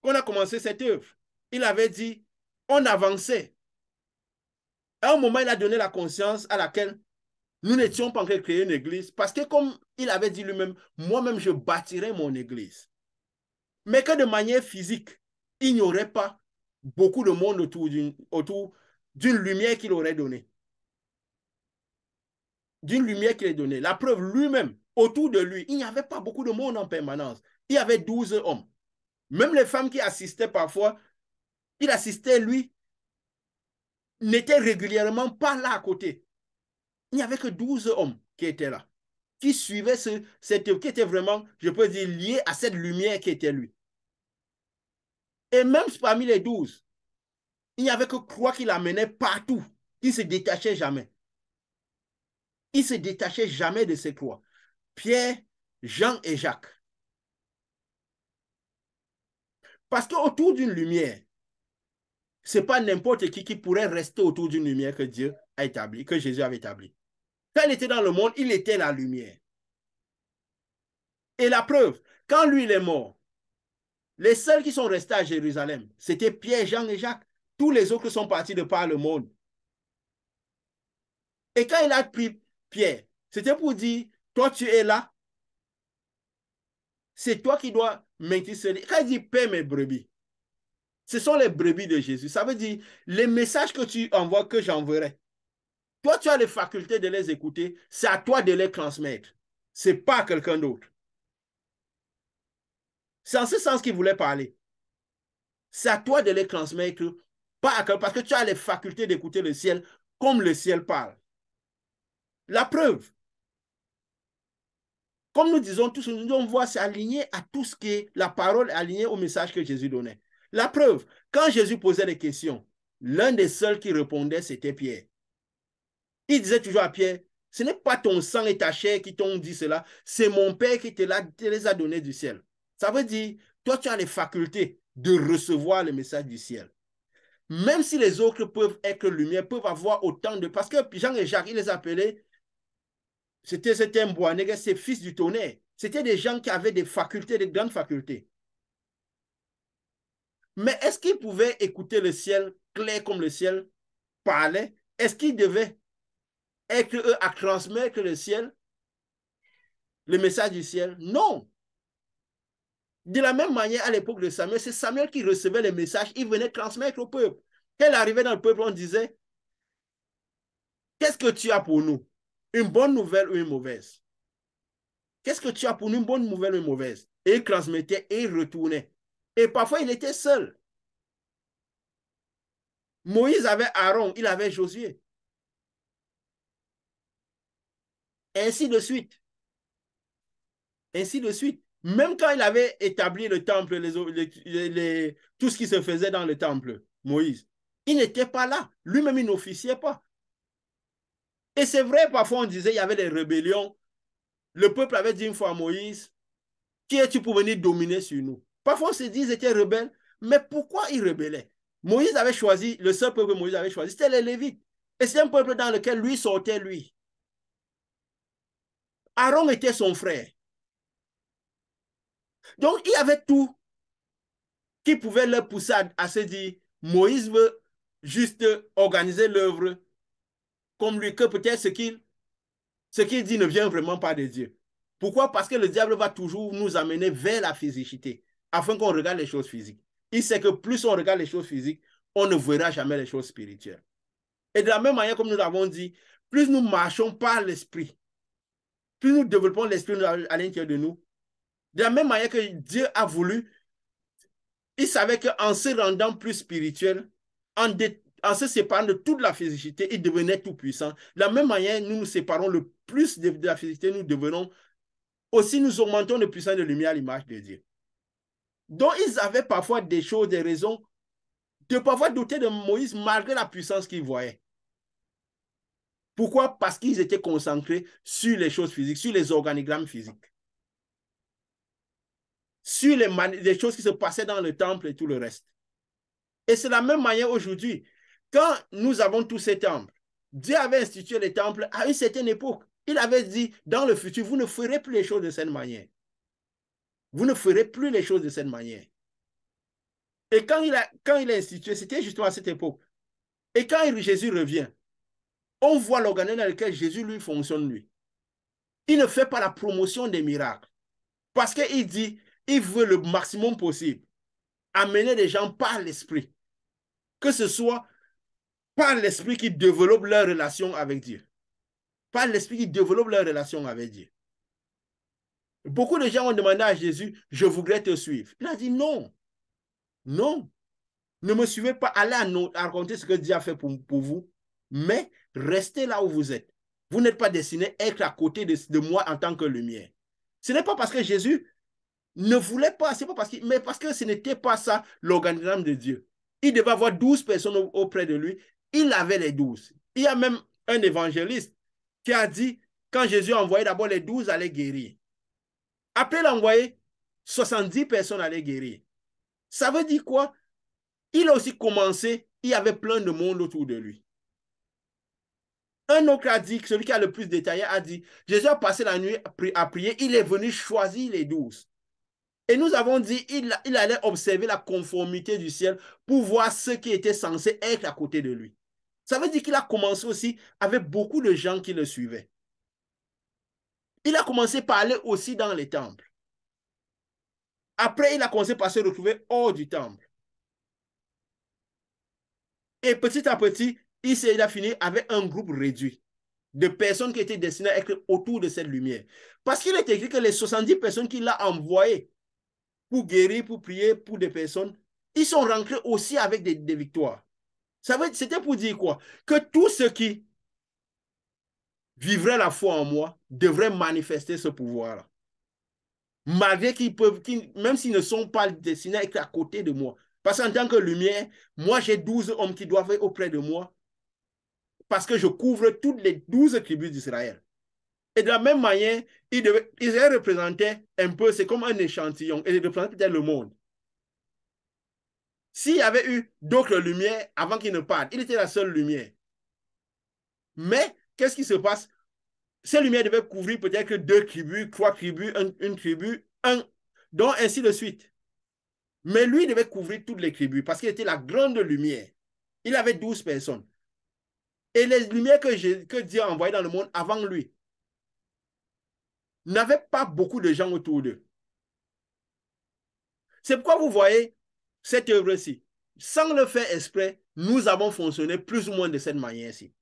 qu'on a commencé cette œuvre. Il avait dit, on avançait. À un moment, il a donné la conscience à laquelle nous n'étions pas encore créé une église parce que comme il avait dit lui-même, moi-même, je bâtirai mon église. Mais que de manière physique, il n'y aurait pas beaucoup de monde autour d'une lumière qu'il aurait donnée. D'une lumière qu'il a donnée. La preuve lui-même, autour de lui, il n'y avait pas beaucoup de monde en permanence. Il y avait 12 hommes. Même les femmes qui assistaient parfois, il assistait, lui, n'était régulièrement pas là à côté. Il n'y avait que 12 hommes qui étaient là, qui suivaient qui était vraiment, je peux dire, lié à cette lumière qui était lui. Et même parmi les 12, il n'y avait que croix qui l'amenait partout. Il ne se détachait jamais. Il ne se détachait jamais de ses croix. Pierre, Jean et Jacques. Parce qu'autour d'une lumière, ce n'est pas n'importe qui pourrait rester autour d'une lumière que Dieu a établie, que Jésus avait établie. Quand il était dans le monde, il était la lumière. Et la preuve, quand lui il est mort, les seuls qui sont restés à Jérusalem, c'était Pierre, Jean et Jacques. Tous les autres sont partis de par le monde. Et quand il a pris Pierre, c'était pour dire, toi tu es là, c'est toi qui dois maintenir ce lien. Quand il dit paix mes brebis, ce sont les brebis de Jésus. Ça veut dire, les messages que tu envoies, que j'enverrai, toi tu as les facultés de les écouter, c'est à toi de les transmettre. Ce n'est pas à quelqu'un d'autre. C'est en ce sens qu'il voulait parler. C'est à toi de les transmettre, pas à quelqu'un, parce que tu as les facultés d'écouter le ciel comme le ciel parle. La preuve, comme nous disons tous, nous devons voir, c'est aligné à tout ce qui est la parole, aligné au message que Jésus donnait. La preuve, quand Jésus posait des questions, l'un des seuls qui répondait, c'était Pierre. Il disait toujours à Pierre, ce n'est pas ton sang et ta chair qui t'ont dit cela, c'est mon Père qui te les a donnés du ciel. Ça veut dire, toi, tu as les facultés de recevoir le message du ciel. Même si les autres peuvent être lumière, peuvent avoir autant de... Parce que Jean et Jacques, ils les appelaient, c'était un Boanerges, c'est fils du tonnerre. C'était des gens qui avaient des facultés, des grandes facultés. Mais est-ce qu'ils pouvaient écouter le ciel clair comme le ciel parlait? Est-ce qu'ils devaient être eux à transmettre le ciel, le message du ciel? Non. De la même manière, à l'époque de Samuel, c'est Samuel qui recevait les messages, il venait transmettre au peuple. Quand il arrivait dans le peuple, on disait, qu'est-ce que tu as pour nous? Une bonne nouvelle ou une mauvaise? Qu'est-ce que tu as pour nous, une bonne nouvelle ou une mauvaise? Et il transmettait et il retournait. Et parfois, il était seul. Moïse avait Aaron, il avait Josué. Ainsi de suite. Ainsi de suite. Même quand il avait établi le temple, tout ce qui se faisait dans le temple, Moïse, il n'était pas là. Lui-même, il n'officiait pas. Et c'est vrai, parfois on disait qu'il y avait des rébellions. Le peuple avait dit une fois à Moïse, qui es-tu pour venir dominer sur nous? Parfois on se dit qu'ils étaient rebelles, mais pourquoi ils rebellaient? Moïse avait choisi, le seul peuple que Moïse avait choisi, c'était les Lévites. Et c'est un peuple dans lequel lui sortait, lui. Aaron était son frère. Donc il y avait tout qui pouvait leur pousser à se dire, Moïse veut juste organiser l'œuvre comme lui, que peut-être ce qu'il dit ne vient vraiment pas de Dieu. Pourquoi? Parce que le diable va toujours nous amener vers la physicité, afin qu'on regarde les choses physiques. Il sait que plus on regarde les choses physiques, on ne verra jamais les choses spirituelles. Et de la même manière, comme nous l'avons dit, plus nous marchons par l'esprit, plus nous développons l'esprit à l'intérieur de nous, de la même manière que Dieu a voulu, il savait qu'en se rendant plus spirituel, en se séparant de toute la physicité, il devenait tout puissant. De la même manière, nous nous séparons le plus de la physicité, nous devenons aussi, nous augmentons de puissance de lumière à l'image de Dieu. Donc, ils avaient parfois des choses, des raisons de parfois douter de Moïse malgré la puissance qu'ils voyaient. Pourquoi? Parce qu'ils étaient concentrés sur les choses physiques, sur les organigrammes physiques, sur les choses qui se passaient dans le temple et tout le reste. Et c'est la même manière aujourd'hui. Quand nous avons tous ces temples, Dieu avait institué les temples à une certaine époque. Il avait dit, dans le futur, vous ne ferez plus les choses de cette manière. Vous ne ferez plus les choses de cette manière. Et quand il a institué, c'était justement à cette époque. Et quand Jésus revient, on voit l'organisme dans lequel Jésus, lui, fonctionne, lui. Il ne fait pas la promotion des miracles. Parce qu'il dit, il veut le maximum possible amener les gens par l'esprit. Que ce soit par l'esprit qui développe leur relation avec Dieu. Par l'esprit qui développe leur relation avec Dieu. Beaucoup de gens ont demandé à Jésus, je voudrais te suivre. Il a dit non. Non. Ne me suivez pas, allez à raconter ce que Dieu a fait pour vous, mais restez là où vous êtes. Vous n'êtes pas destiné à être à côté de moi en tant que lumière. Ce n'est pas parce que Jésus ne voulait pas, c'est pas parce que, mais parce que ce n'était pas ça l'organigramme de Dieu. Il devait avoir 12 personnes auprès de lui. Il avait les 12. Il y a même un évangéliste qui a dit, quand Jésus a envoyé d'abord les 12 à les guérir. Après l'envoyer, 70 personnes à les guérir. Ça veut dire quoi? Il a aussi commencé, il y avait plein de monde autour de lui. Un autre a dit, celui qui a le plus détaillé a dit, Jésus a passé la nuit à prier, il est venu choisir les 12. Et nous avons dit, il allait observer la conformité du ciel pour voir ceux qui étaient censés être à côté de lui. Ça veut dire qu'il a commencé aussi avec beaucoup de gens qui le suivaient. Il a commencé par aller aussi dans les temples. Après, il a commencé par se retrouver hors du temple. Et petit à petit, il a fini avec un groupe réduit de personnes qui étaient destinées à être autour de cette lumière. Parce qu'il est écrit que les 70 personnes qu'il a envoyées pour guérir, pour prier pour des personnes, ils sont rentrés aussi avec des victoires. C'était pour dire quoi? Que tous ceux qui vivraient la foi en moi devraient manifester ce pouvoir-là. Malgré qu'ils peuvent, même s'ils ne sont pas destinés à être à côté de moi. Parce qu'en tant que lumière, moi j'ai 12 hommes qui doivent être auprès de moi parce que je couvre toutes les 12 tribus d'Israël. Et de la même manière, Israël représentait un peu, c'est comme un échantillon, et il représentait peut-être le monde. S'il y avait eu d'autres lumières avant qu'il ne parte, il était la seule lumière. Mais qu'est-ce qui se passe? Ces lumières devaient couvrir peut-être que 2 tribus, 3 tribus, une tribu, donc ainsi de suite. Mais lui, il devait couvrir toutes les tribus parce qu'il était la grande lumière. Il avait 12 personnes. Et les lumières que Dieu a envoyées dans le monde avant lui n'avaient pas beaucoup de gens autour d'eux. C'est pourquoi vous voyez cette œuvre-ci. Sans le faire exprès, nous avons fonctionné plus ou moins de cette manière-ci.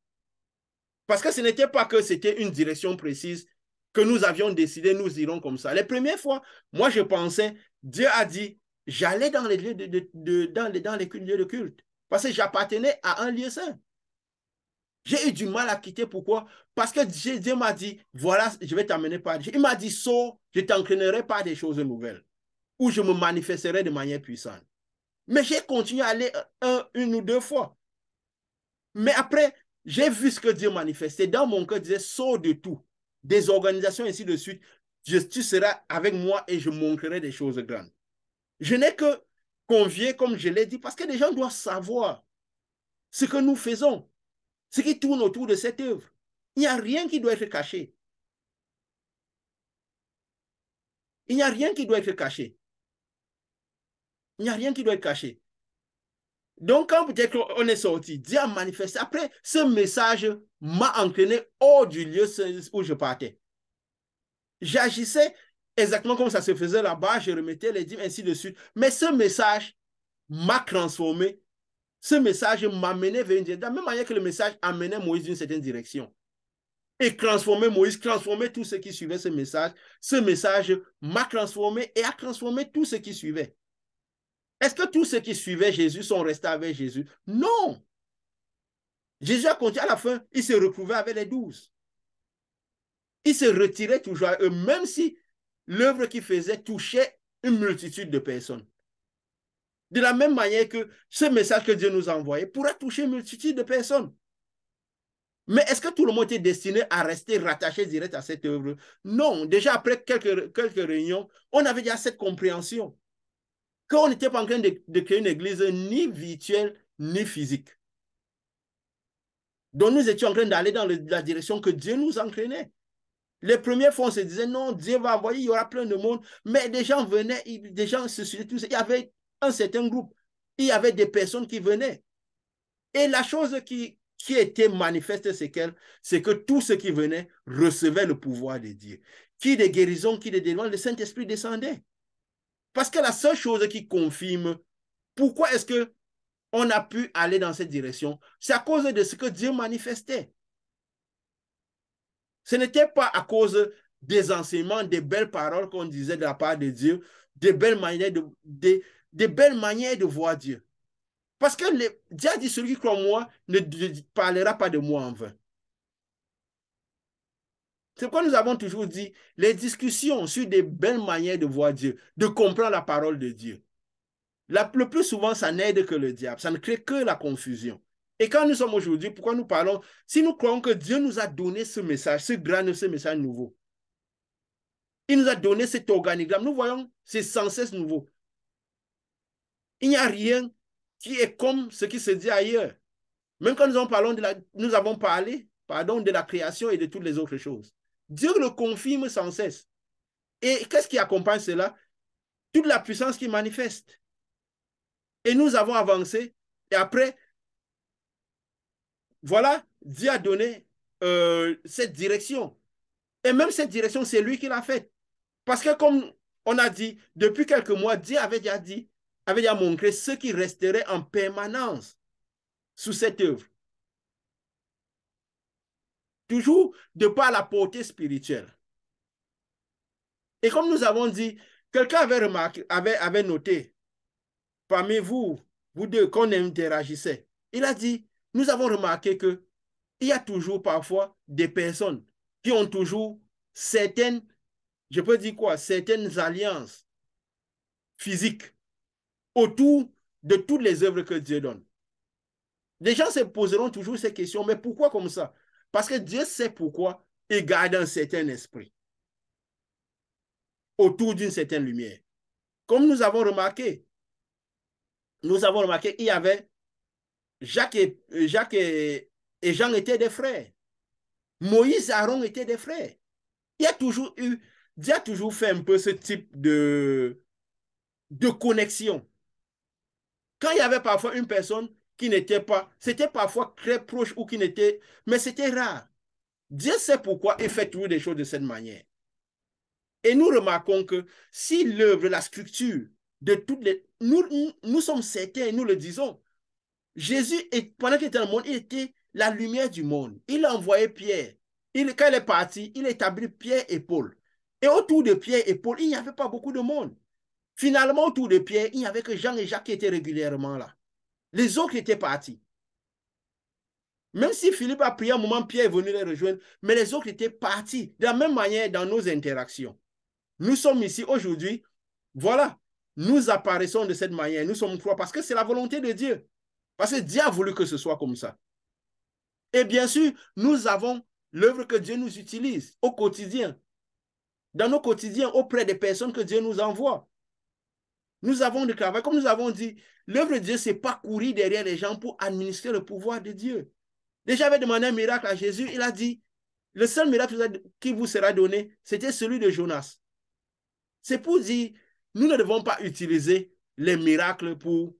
Parce que ce n'était pas que c'était une direction précise que nous avions décidé, nous irons comme ça. Les premières fois, moi je pensais, Dieu a dit, j'allais dans les lieux dans les lieux de culte. Parce que j'appartenais à un lieu saint. J'ai eu du mal à quitter. Pourquoi? Parce que Dieu m'a dit, voilà, je vais t'amener par... Il m'a dit, sors, je t'entraînerai par des choses nouvelles, où je me manifesterai de manière puissante. Mais j'ai continué à aller une ou deux fois. Mais après, j'ai vu ce que Dieu manifestait. Dans mon cœur, disait, sors de tout. Des organisations, ainsi de suite. Tu seras avec moi et je montrerai des choses grandes. Je n'ai que convié, comme je l'ai dit, parce que les gens doivent savoir ce que nous faisons, ce qui tourne autour de cette œuvre. Il n'y a rien qui doit être caché. Il n'y a rien qui doit être caché. Il n'y a rien qui doit être caché. Donc, quand peut-être on est sorti, Dieu a manifesté. Après, ce message m'a entraîné hors du lieu où je partais. J'agissais exactement comme ça se faisait là-bas, je remettais les dîmes, ainsi de suite. Mais ce message m'a transformé. Ce message m'amenait vers une direction. De la même manière que le message amenait Moïse d'une certaine direction. Et transformé Moïse, transformé tous ceux qui suivaient ce message m'a transformé et a transformé tous ceux qui suivaient. Est-ce que tous ceux qui suivaient Jésus sont restés avec Jésus? Non. Jésus a continué à la fin, il se retrouvait avec les 12. Il se retirait toujours à eux, même si l'œuvre qu'il faisait touchait une multitude de personnes. De la même manière que ce message que Dieu nous a envoyé pourra toucher une multitude de personnes. Mais est-ce que tout le monde est destiné à rester rattaché direct à cette œuvre? Non. Déjà après quelques réunions, on avait déjà cette compréhension qu'on n'était pas en train de créer une église ni virtuelle ni physique. Donc nous étions en train d'aller dans la direction que Dieu nous entraînait. Les premières fois, on se disait, non, Dieu va envoyer, il y aura plein de monde. Mais des gens venaient, des gens se suivaient, tout ça. Il y avait un certain groupe. Il y avait des personnes qui venaient. Et la chose qui était manifeste, c'est que tous ceux qui venaient recevaient le pouvoir de Dieu. Qui des guérisons, qui des délivrances, le Saint-Esprit descendait. Parce que la seule chose qui confirme pourquoi est-ce qu'on a pu aller dans cette direction, c'est à cause de ce que Dieu manifestait. Ce n'était pas à cause des enseignements, des belles paroles qu'on disait de la part de Dieu, des belles manières de voir Dieu. Parce que Dieu a dit, celui qui croit en moi ne parlera pas de moi en vain. C'est pourquoi nous avons toujours dit, les discussions sur des belles manières de voir Dieu, de comprendre la parole de Dieu. Le plus souvent, ça n'aide que le diable. Ça ne crée que la confusion. Et quand nous sommes aujourd'hui, pourquoi nous parlons? Si nous croyons que Dieu nous a donné ce message, ce message nouveau, il nous a donné cet organigramme. Nous voyons, c'est sans cesse nouveau. Il n'y a rien qui est comme ce qui se dit ailleurs. Même quand nous avons parlé pardon, de la création et de toutes les autres choses. Dieu le confirme sans cesse. Et qu'est-ce qui accompagne cela? Toute la puissance qui manifeste. Et nous avons avancé. Et après, voilà, Dieu a donné cette direction. Et même cette direction, c'est lui qui l'a faite. Parce que comme on a dit, depuis quelques mois, Dieu avait déjà montré ce qui resterait en permanence sous cette œuvre. Toujours de par la portée spirituelle. Et comme nous avons dit, quelqu'un avait remarqué, avait noté parmi vous, vous deux, qu'on interagissait. Il a dit, nous avons remarqué que il y a toujours parfois des personnes qui ont toujours certaines, je peux dire quoi, certaines alliances physiques autour de toutes les œuvres que Dieu donne. Les gens se poseront toujours ces questions, mais pourquoi comme ça? Parce que Dieu sait pourquoi il garde un certain esprit autour d'une certaine lumière. Comme nous avons remarqué, il y avait Jacques et Jean étaient des frères. Moïse et Aaron étaient des frères. Il y a toujours eu, Dieu a toujours fait un peu ce type de connexion. Quand il y avait parfois une personne qui n'était pas, c'était parfois très proche ou qui n'était, mais c'était rare. Dieu sait pourquoi il fait toujours des choses de cette manière. Et nous remarquons que si l'œuvre, la structure de toutes les... Nous sommes certains, nous le disons. Jésus, pendant qu'il était dans le monde, il était la lumière du monde. Il a envoyé Pierre. Quand il est parti, il a établi Pierre et Paul. Et autour de Pierre et Paul, il n'y avait pas beaucoup de monde. Finalement, autour de Pierre, il n'y avait que Jean et Jacques qui étaient régulièrement là. Les autres étaient partis. Même si Philippe a prié un moment, Pierre est venu les rejoindre, mais les autres étaient partis. De la même manière, dans nos interactions. Nous sommes ici aujourd'hui, voilà, nous apparaissons de cette manière, nous sommes trois parce que c'est la volonté de Dieu. Parce que Dieu a voulu que ce soit comme ça. Et bien sûr, nous avons l'œuvre que Dieu nous utilise au quotidien, dans nos quotidiens, auprès des personnes que Dieu nous envoie. Nous avons du travail, comme nous avons dit, l'œuvre de Dieu, ce n'est pas courir derrière les gens pour administrer le pouvoir de Dieu. Déjà, avait demandé un miracle à Jésus, il a dit, le seul miracle qui vous sera donné, c'était celui de Jonas. C'est pour dire, nous ne devons pas utiliser les miracles pour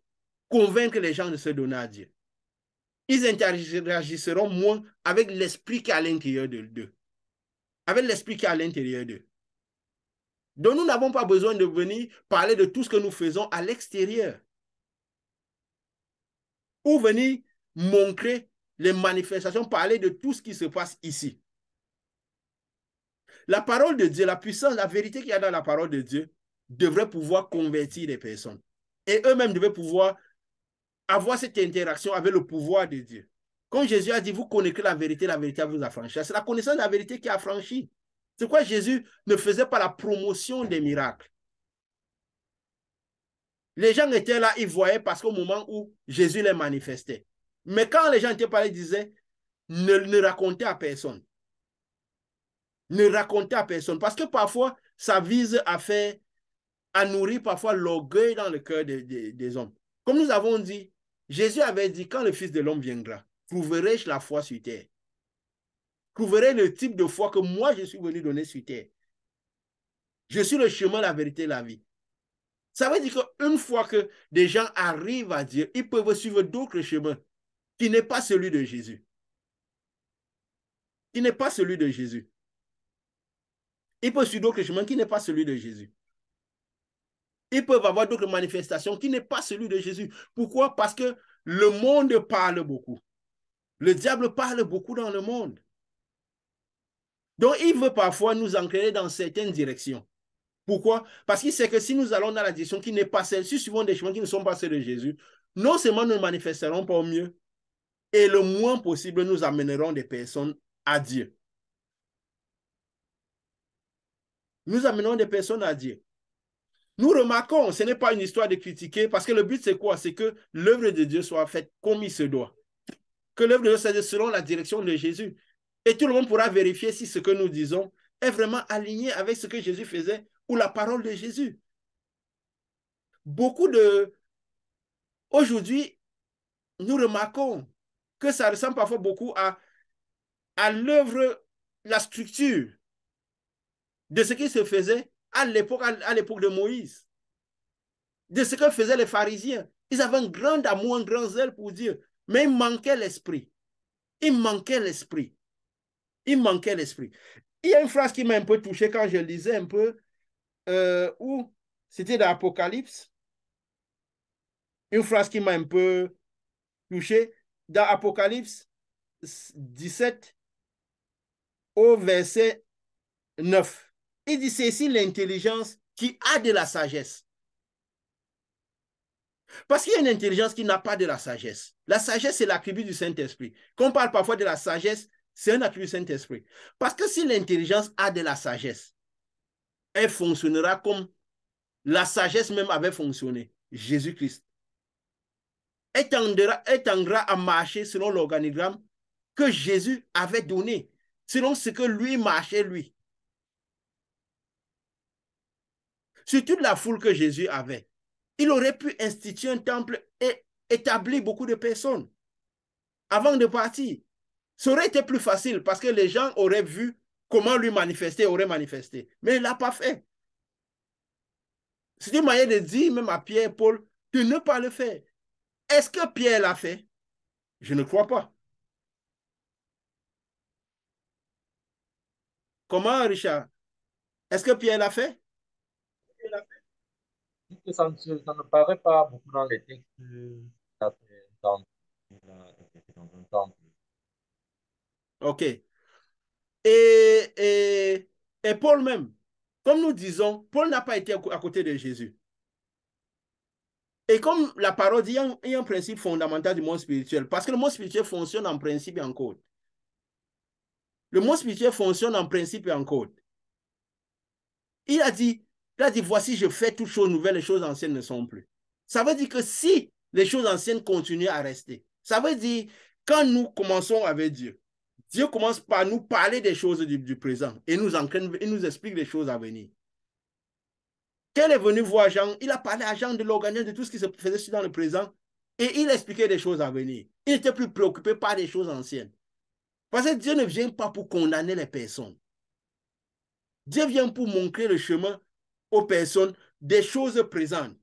convaincre les gens de se donner à Dieu. Ils interagisseront moins avec l'esprit qui est à l'intérieur d'eux. Avec l'esprit qui est à l'intérieur d'eux. Donc, nous n'avons pas besoin de venir parler de tout ce que nous faisons à l'extérieur. Ou venir montrer les manifestations, parler de tout ce qui se passe ici. La parole de Dieu, la puissance, la vérité qu'il y a dans la parole de Dieu devrait pouvoir convertir les personnes. Et eux-mêmes devaient pouvoir avoir cette interaction avec le pouvoir de Dieu. Comme Jésus a dit, vous connaissez la vérité vous affranchit. C'est la connaissance de la vérité qui a affranchi. C'est pourquoi Jésus ne faisait pas la promotion des miracles. Les gens étaient là, ils voyaient parce qu'au moment où Jésus les manifestait. Mais quand les gens étaient parlés, ils disaient, ne racontez à personne. Ne racontez à personne. Parce que parfois, ça vise à nourrir parfois l'orgueil dans le cœur des hommes. Comme nous avons dit, Jésus avait dit, quand le Fils de l'homme viendra, trouverai-je la foi sur terre? Trouverai le type de foi que moi, je suis venu donner sur terre. Je suis le chemin, la vérité, la vie. Ça veut dire qu'une fois que des gens arrivent à Dieu, ils peuvent suivre d'autres chemins qui n'est pas celui de Jésus. Qui n'est pas celui de Jésus. Ils peuvent suivre d'autres chemins qui n'est pas celui de Jésus. Ils peuvent avoir d'autres manifestations qui n'est pas celui de Jésus. Pourquoi? Parce que le monde parle beaucoup. Le diable parle beaucoup dans le monde. Donc, il veut parfois nous entraîner dans certaines directions. Pourquoi? Parce qu'il sait que si nous allons dans la direction qui n'est pas celle, si nous suivons des chemins qui ne sont pas ceux de Jésus, non seulement nous ne manifesterons pas au mieux, et le moins possible, nous amènerons des personnes à Dieu. Nous amènerons des personnes à Dieu. Nous remarquons, ce n'est pas une histoire de critiquer, parce que le but, c'est quoi? C'est que l'œuvre de Dieu soit faite comme il se doit. Que l'œuvre de Dieu soit selon la direction de Jésus. Et tout le monde pourra vérifier si ce que nous disons est vraiment aligné avec ce que Jésus faisait ou la parole de Jésus. Aujourd'hui, nous remarquons que ça ressemble parfois beaucoup à à l'œuvre, la structure de ce qui se faisait à l'époque de Moïse, de ce que faisaient les pharisiens. Ils avaient un grand amour, un grand zèle pour Dieu, mais il manquait l'esprit. Il manquait l'esprit. Il manquait l'esprit. Il y a une phrase qui m'a un peu touché quand je lisais un peu, où c'était dans l'Apocalypse, une phrase qui m'a un peu touché, dans Apocalypse 17 au verset 9. Il dit, c'est ici l'intelligence qui a de la sagesse. Parce qu'il y a une intelligence qui n'a pas de la sagesse. La sagesse, c'est l'attribut du Saint-Esprit. Quand on parle parfois de la sagesse, c'est un attribut du Saint-Esprit. Parce que si l'intelligence a de la sagesse, elle fonctionnera comme la sagesse même avait fonctionné. Jésus-Christ. Elle tendra à marcher selon l'organigramme que Jésus avait donné, selon ce que lui marchait, lui. Sur toute la foule que Jésus avait, il aurait pu instituer un temple et établir beaucoup de personnes avant de partir. Ça aurait été plus facile parce que les gens auraient vu comment lui manifester, aurait manifesté. Mais il ne l'a pas fait. C'est une manière de dire, même à Pierre et Paul, de ne pas le faire. Est-ce que Pierre l'a fait? Je ne crois pas. Comment, Richard? Est-ce que Pierre l'a fait? Ça ne paraît pas beaucoup dans les textes qu'il a fait dans un temple. OK. Et Paul même, comme nous disons, Paul n'a pas été à côté de Jésus. Et comme la parole dit, il y a un principe fondamental du monde spirituel, parce que le monde spirituel fonctionne en principe et en code. Le monde spirituel fonctionne en principe et en code. Il a dit, voici, je fais toutes choses nouvelles, les choses anciennes ne sont plus. Ça veut dire que si les choses anciennes continuent à rester, ça veut dire, quand nous commençons avec Dieu, Dieu commence par nous parler des choses du présent et nous entraîne, il nous explique les choses à venir. Quand il est venu voir Jean, il a parlé à Jean de l'organisme, de tout ce qui se faisait dans le présent, et il expliquait des choses à venir. Il n'était plus préoccupé par des choses anciennes. Parce que Dieu ne vient pas pour condamner les personnes. Dieu vient pour montrer le chemin aux personnes des choses présentes.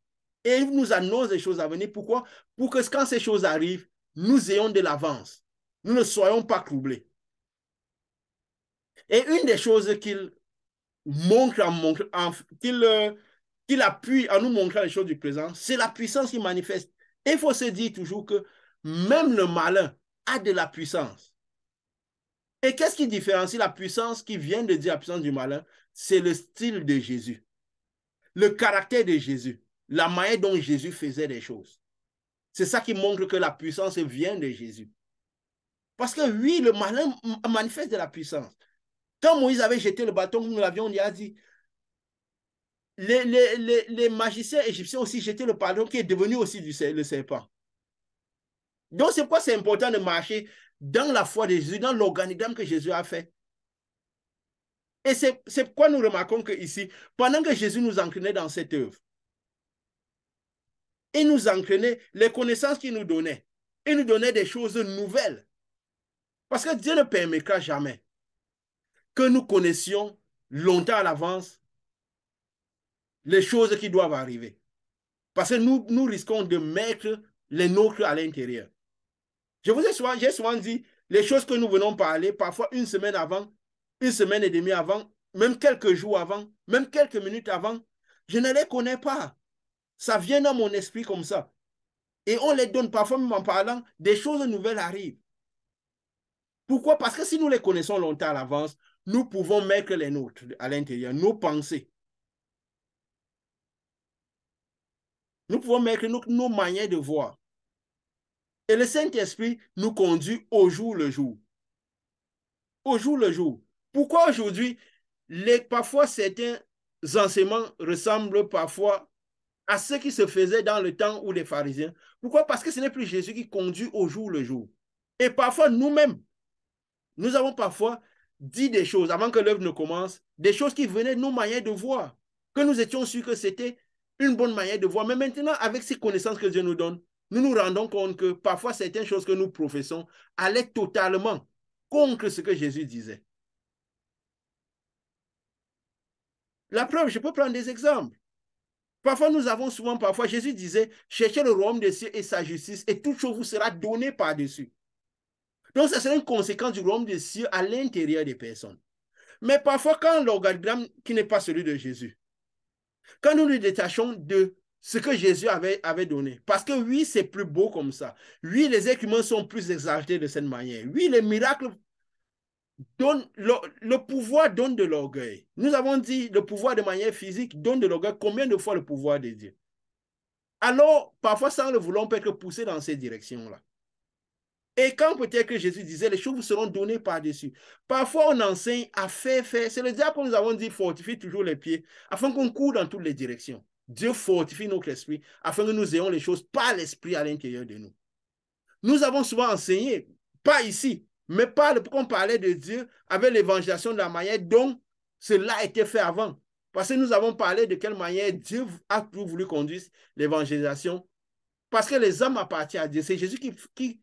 Et il nous annonce des choses à venir. Pourquoi? Pour que quand ces choses arrivent, nous ayons de l'avance. Nous ne soyons pas troublés. Et une des choses qu'il montre, qu'il appuie en nous montrant les choses du présent, c'est la puissance qu'il manifeste. Et il faut se dire toujours que même le malin a de la puissance. Et qu'est-ce qui différencie la puissance qui vient de dire la puissance du malin? C'est le style de Jésus, le caractère de Jésus, la manière dont Jésus faisait les choses. C'est ça qui montre que la puissance vient de Jésus. Parce que oui, le malin manifeste de la puissance. Quand Moïse avait jeté le bâton, nous l'avions dit, les magiciens égyptiens aussi jetaient le bâton qui est devenu aussi le serpent. Donc, c'est pourquoi c'est important de marcher dans la foi de Jésus, dans l'organigramme que Jésus a fait. Et c'est pourquoi nous remarquons que ici, pendant que Jésus nous entraînait dans cette œuvre, il nous entraînait les connaissances qu'il nous donnait. Il nous donnait des choses nouvelles. Parce que Dieu ne permettra jamais que nous connaissions longtemps à l'avance les choses qui doivent arriver. Parce que nous risquons de mettre les nôtres à l'intérieur. J'ai souvent dit, les choses que nous venons parler, parfois une semaine avant, une semaine et demie avant, même quelques jours avant, même quelques minutes avant, je ne les connais pas. Ça vient dans mon esprit comme ça. Et on les donne parfois même en parlant, des choses nouvelles arrivent. Pourquoi? Parce que si nous les connaissons longtemps à l'avance, nous pouvons mettre les nôtres à l'intérieur, nos pensées. Nous pouvons mettre nos manières de voir. Et le Saint-Esprit nous conduit au jour le jour. Au jour le jour. Pourquoi aujourd'hui, parfois certains enseignements ressemblent parfois à ce qui se faisait dans le temps où les pharisiens? Pourquoi? Parce que ce n'est plus Jésus qui conduit au jour le jour. Et parfois, nous-mêmes, nous avons parfois dit des choses avant que l'œuvre ne commence, des choses qui venaient de nos manières de voir, que nous étions sûrs que c'était une bonne manière de voir. Mais maintenant, avec ces connaissances que Dieu nous donne, nous nous rendons compte que parfois certaines choses que nous professons allaient totalement contre ce que Jésus disait. La preuve, je peux prendre des exemples. Parfois, parfois, Jésus disait, cherchez le royaume des cieux et sa justice, et toute chose vous sera donnée par-dessus. Donc, ça serait une conséquence du royaume des cieux à l'intérieur des personnes. Mais parfois, quand l'organigramme qui n'est pas celui de Jésus, quand nous nous détachons de ce que Jésus avait donné, parce que oui, c'est plus beau comme ça. Oui, les êtres humains sont plus exaltés de cette manière. Oui, les miracles donnent, le pouvoir donne de l'orgueil. Nous avons dit le pouvoir de manière physique donne de l'orgueil. Combien de fois le pouvoir de Dieu? Alors, parfois, sans le vouloir, on peut être poussé dans ces directions-là. Et quand peut-être que Jésus disait, les choses vous seront données par-dessus. Parfois, on enseigne à faire. C'est le diable que nous avons dit, fortifie toujours les pieds, afin qu'on court dans toutes les directions. Dieu fortifie notre esprit, afin que nous ayons les choses par l'esprit à l'intérieur de nous. Nous avons souvent enseigné, pas ici, mais pourquoi on parlait de Dieu avec l'évangélisation de la manière dont cela a été fait avant. Parce que nous avons parlé de quelle manière Dieu a toujours voulu conduire l'évangélisation. Parce que les hommes appartiennent à Dieu. C'est Jésus qui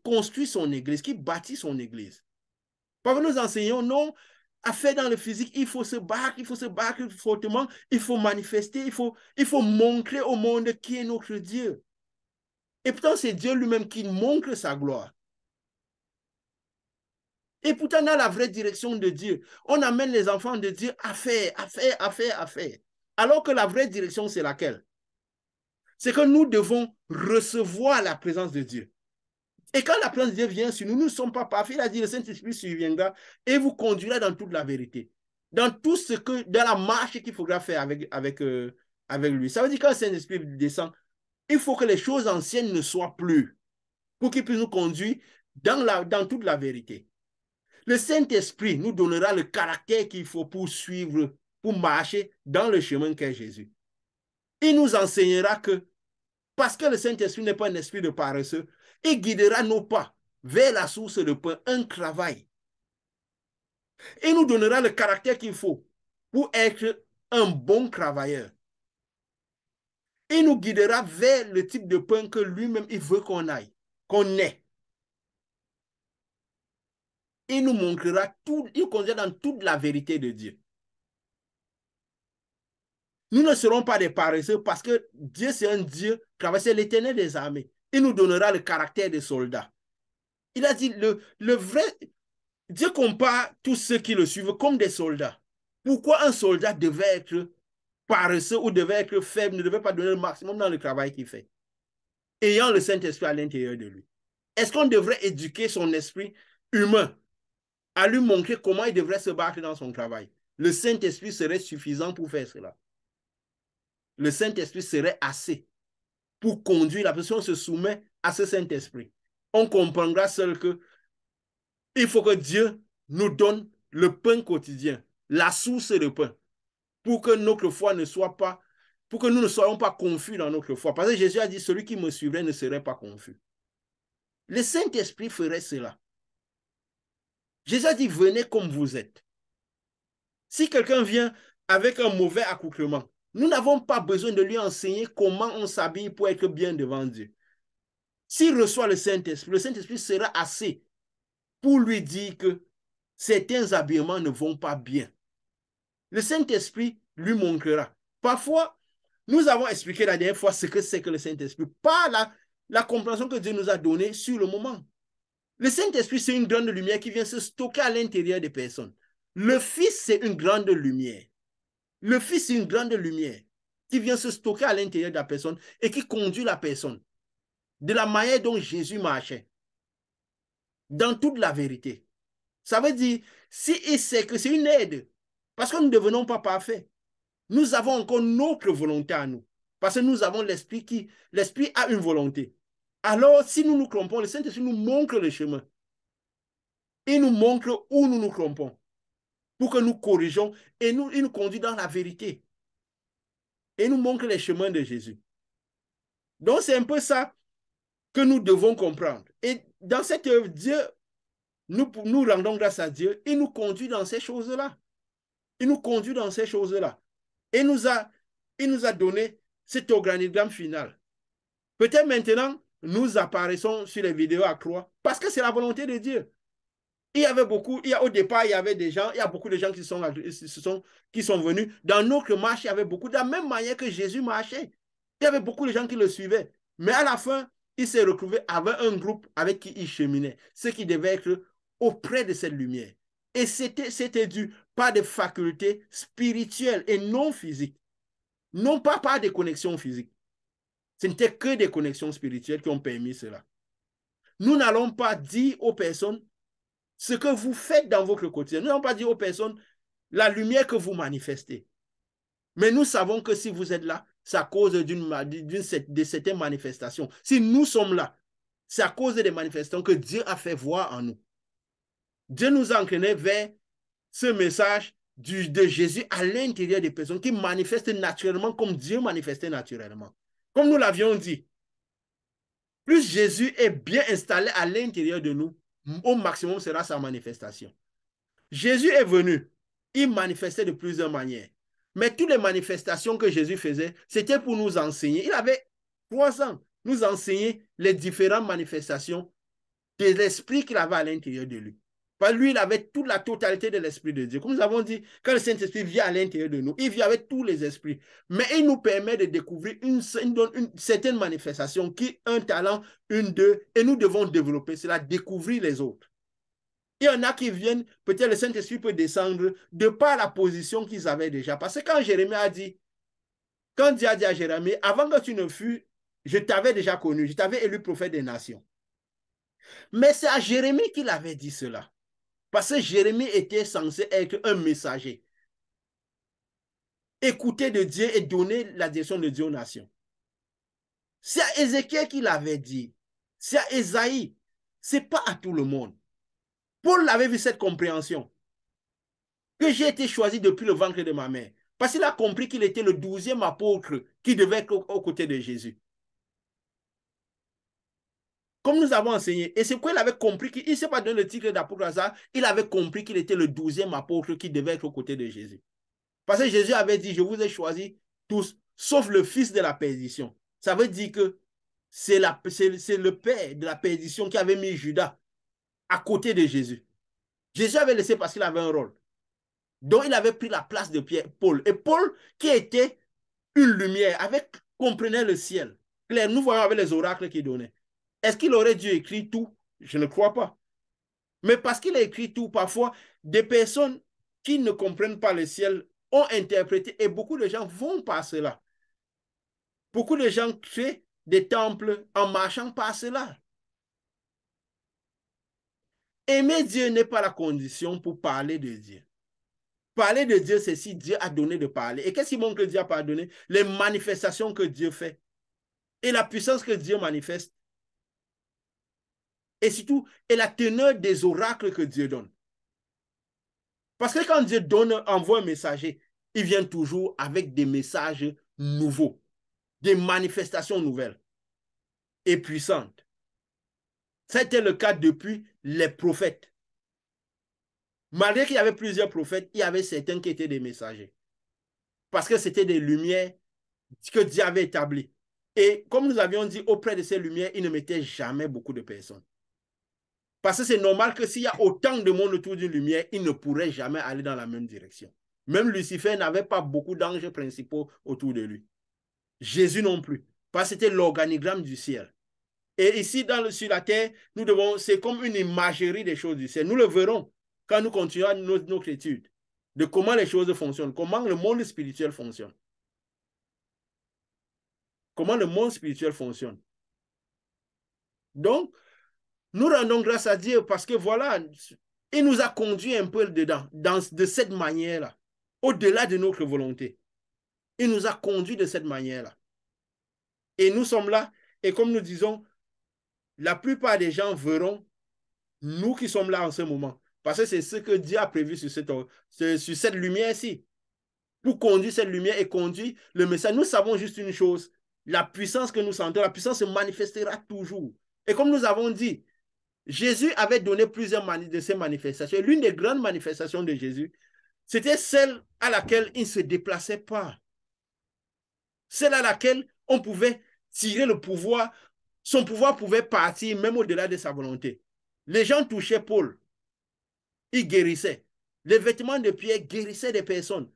construit son église, qui bâtit son église. Parce que nous enseignons, non, à faire dans le physique, il faut se battre fortement, il faut manifester, il faut montrer au monde qui est notre Dieu. Et pourtant, c'est Dieu lui-même qui montre sa gloire. Et pourtant, dans la vraie direction de Dieu, on amène les enfants de Dieu à faire. Alors que la vraie direction, c'est laquelle? C'est que nous devons recevoir la présence de Dieu. Et quand la présence de Dieu vient sur nous, nous ne sommes pas parfaits. Il a dit, le Saint-Esprit surviendra et vous conduira dans toute la vérité. Dans tout ce que, dans la marche qu'il faudra faire avec lui. Ça veut dire que quand le Saint-Esprit descend, il faut que les choses anciennes ne soient plus pour qu'il puisse nous conduire dans toute la vérité. Le Saint-Esprit nous donnera le caractère qu'il faut pour suivre, pour marcher dans le chemin qu'est Jésus. Il nous enseignera que, parce que le Saint-Esprit n'est pas un esprit de paresseux, il guidera nos pas vers la source de pain, un travail. Il nous donnera le caractère qu'il faut pour être un bon travailleur. Il nous guidera vers le type de pain que lui-même il veut qu'on aille, qu'on ait. Il nous montrera tout, il nous conduira dans toute la vérité de Dieu. Nous ne serons pas des paresseux parce que Dieu, c'est un Dieu, c'est l'Éternel des armées. Il nous donnera le caractère des soldats. Il a dit, le vrai, Dieu compare tous ceux qui le suivent comme des soldats. Pourquoi un soldat devait être paresseux ou devait être faible, ne devait pas donner le maximum dans le travail qu'il fait, ayant le Saint-Esprit à l'intérieur de lui? Est-ce qu'on devrait éduquer son esprit humain à lui montrer comment il devrait se battre dans son travail? Le Saint-Esprit serait suffisant pour faire cela. Le Saint-Esprit serait assez pour conduire la personne, se soumet à ce Saint-Esprit. On comprendra seul que il faut que Dieu nous donne le pain quotidien, la source de pain, pour que notre foi ne soit pas, pour que nous ne soyons pas confus dans notre foi. Parce que Jésus a dit, celui qui me suivrait ne serait pas confus. Le Saint-Esprit ferait cela. Jésus a dit, venez comme vous êtes. Si quelqu'un vient avec un mauvais accoutrement, nous n'avons pas besoin de lui enseigner comment on s'habille pour être bien devant Dieu. S'il reçoit le Saint-Esprit sera assez pour lui dire que certains habillements ne vont pas bien. Le Saint-Esprit lui montrera. Parfois, nous avons expliqué la dernière fois ce que c'est que le Saint-Esprit, pas la compréhension que Dieu nous a donnée sur le moment. Le Saint-Esprit, c'est une grande lumière qui vient se stocker à l'intérieur des personnes. Le Fils, c'est une grande lumière. Le Fils, c'est une grande lumière qui vient se stocker à l'intérieur de la personne et qui conduit la personne de la manière dont Jésus marchait, dans toute la vérité. Ça veut dire, si il sait que c'est une aide, parce que nous ne devenons pas parfaits. Nous avons encore notre volonté à nous, parce que nous avons l'Esprit a une volonté. Alors, si nous nous trompons, le Saint-Esprit nous montre le chemin. Il nous montre où nous nous trompons, pour que nous corrigeons, et il nous conduit dans la vérité. Et il nous montre les chemins de Jésus. Donc, c'est un peu ça que nous devons comprendre. Et dans cette œuvre, Dieu, nous rendons grâce à Dieu, il nous conduit dans ces choses-là. Il nous conduit dans ces choses-là. Et il nous a donné cet organigramme final. Peut-être maintenant, nous apparaissons sur les vidéos à croix parce que c'est la volonté de Dieu. Il y avait beaucoup, au départ, il y avait des gens, il y a beaucoup de gens qui sont venus. Dans notre marche, il y avait beaucoup, de la même manière que Jésus marchait. Il y avait beaucoup de gens qui le suivaient. Mais à la fin, il s'est retrouvé avec un groupe avec qui il cheminait, ceux qui devaient être auprès de cette lumière. Et c'était dû par des facultés spirituelles et non physiques. Non pas par des connexions physiques. Ce n'était que des connexions spirituelles qui ont permis cela. Nous n'allons pas dire aux personnes ce que vous faites dans votre quotidien. Nous n'allons pas dire aux personnes la lumière que vous manifestez. Mais nous savons que si vous êtes là, c'est à cause de certaines manifestations. Si nous sommes là, c'est à cause des manifestations que Dieu a fait voir en nous. Dieu nous a entraînés vers ce message de Jésus à l'intérieur des personnes qui manifestent naturellement comme Dieu manifestait naturellement. Comme nous l'avions dit, plus Jésus est bien installé à l'intérieur de nous, au maximum sera sa manifestation. Jésus est venu, il manifestait de plusieurs manières. Mais toutes les manifestations que Jésus faisait, c'était pour nous enseigner. Il avait 3 ans, nous enseigner les différentes manifestations de l'esprit qu'il avait à l'intérieur de lui. Parce que lui, il avait toute la totalité de l'esprit de Dieu. Comme nous avons dit, quand le Saint-Esprit vient à l'intérieur de nous, il vient avec tous les esprits. Mais il nous permet de découvrir une certaine manifestation qui, un talent, une, deux, et nous devons développer cela, découvrir les autres. Il y en a qui viennent, peut-être le Saint-Esprit peut descendre de par la position qu'ils avaient déjà. Parce que quand Jérémie a dit, quand Dieu a dit à Jérémie, avant que tu ne fûs, je t'avais déjà connu, je t'avais élu prophète des nations. Mais c'est à Jérémie qu'il avait dit cela. Parce que Jérémie était censé être un messager. Écouter de Dieu et donner la direction de Dieu aux nations. C'est à Ézéchiel qu'il avait dit. C'est à Ésaïe. Ce n'est pas à tout le monde. Paul avait vu cette compréhension. Que j'ai été choisi depuis le ventre de ma mère. Parce qu'il a compris qu'il était le 12e apôtre qui devait être aux côtés de Jésus. Comme nous avons enseigné, et c'est pourquoi il avait compris qu'il ne s'est pas donné le titre d'apôtre hasard, il avait compris qu'il était le 12e apôtre qui devait être aux côtés de Jésus. Parce que Jésus avait dit, je vous ai choisi tous, sauf le fils de la perdition. Ça veut dire que c'est le père de la perdition qui avait mis Judas à côté de Jésus. Jésus avait laissé parce qu'il avait un rôle. Donc, il avait pris la place de Paul. Et Paul, qui était une lumière, comprenait le ciel. Claire, nous voyons avec les oracles qu'il donnait. Est-ce qu'il aurait dû écrire tout? Je ne crois pas. Mais parce qu'il a écrit tout, parfois, des personnes qui ne comprennent pas le ciel ont interprété, et beaucoup de gens vont par cela. Beaucoup de gens créent des temples en marchant par cela. Aimer Dieu n'est pas la condition pour parler de Dieu. Parler de Dieu, c'est si Dieu a donné de parler. Et qu'est-ce qui montre que Dieu a pardonné? Les manifestations que Dieu fait et la puissance que Dieu manifeste. Et surtout, et la teneur des oracles que Dieu donne. Parce que quand Dieu envoie un messager, il vient toujours avec des messages nouveaux, des manifestations nouvelles et puissantes. C'était le cas depuis les prophètes. Malgré qu'il y avait plusieurs prophètes, il y avait certains qui étaient des messagers. Parce que c'était des lumières que Dieu avait établies. Et comme nous avions dit, auprès de ces lumières, il ne mettait jamais beaucoup de personnes. Parce que c'est normal que s'il y a autant de monde autour d'une lumière, il ne pourrait jamais aller dans la même direction. Même Lucifer n'avait pas beaucoup d'anges principaux autour de lui. Jésus non plus. Parce que c'était l'organigramme du ciel. Et ici, sur la terre, c'est comme une imagerie des choses du ciel. Nous le verrons quand nous continuons notre étude de comment les choses fonctionnent, comment le monde spirituel fonctionne. Comment le monde spirituel fonctionne. Donc, nous rendons grâce à Dieu parce que voilà, il nous a conduits un peu dedans, de cette manière-là, au-delà de notre volonté. Il nous a conduits de cette manière-là. Et nous sommes là, et comme nous disons, la plupart des gens verront nous qui sommes là en ce moment. Parce que c'est ce que Dieu a prévu sur cette lumière-ci. Pour conduire cette lumière et conduire le message. Nous savons juste une chose, la puissance que nous sentons, la puissance se manifestera toujours. Et comme nous avons dit, Jésus avait donné plusieurs de ces manifestations. L'une des grandes manifestations de Jésus, c'était celle à laquelle il ne se déplaçait pas. Celle à laquelle on pouvait tirer le pouvoir. Son pouvoir pouvait partir même au-delà de sa volonté. Les gens touchaient Paul. Il guérissait. Les vêtements de Pierre guérissaient des personnes.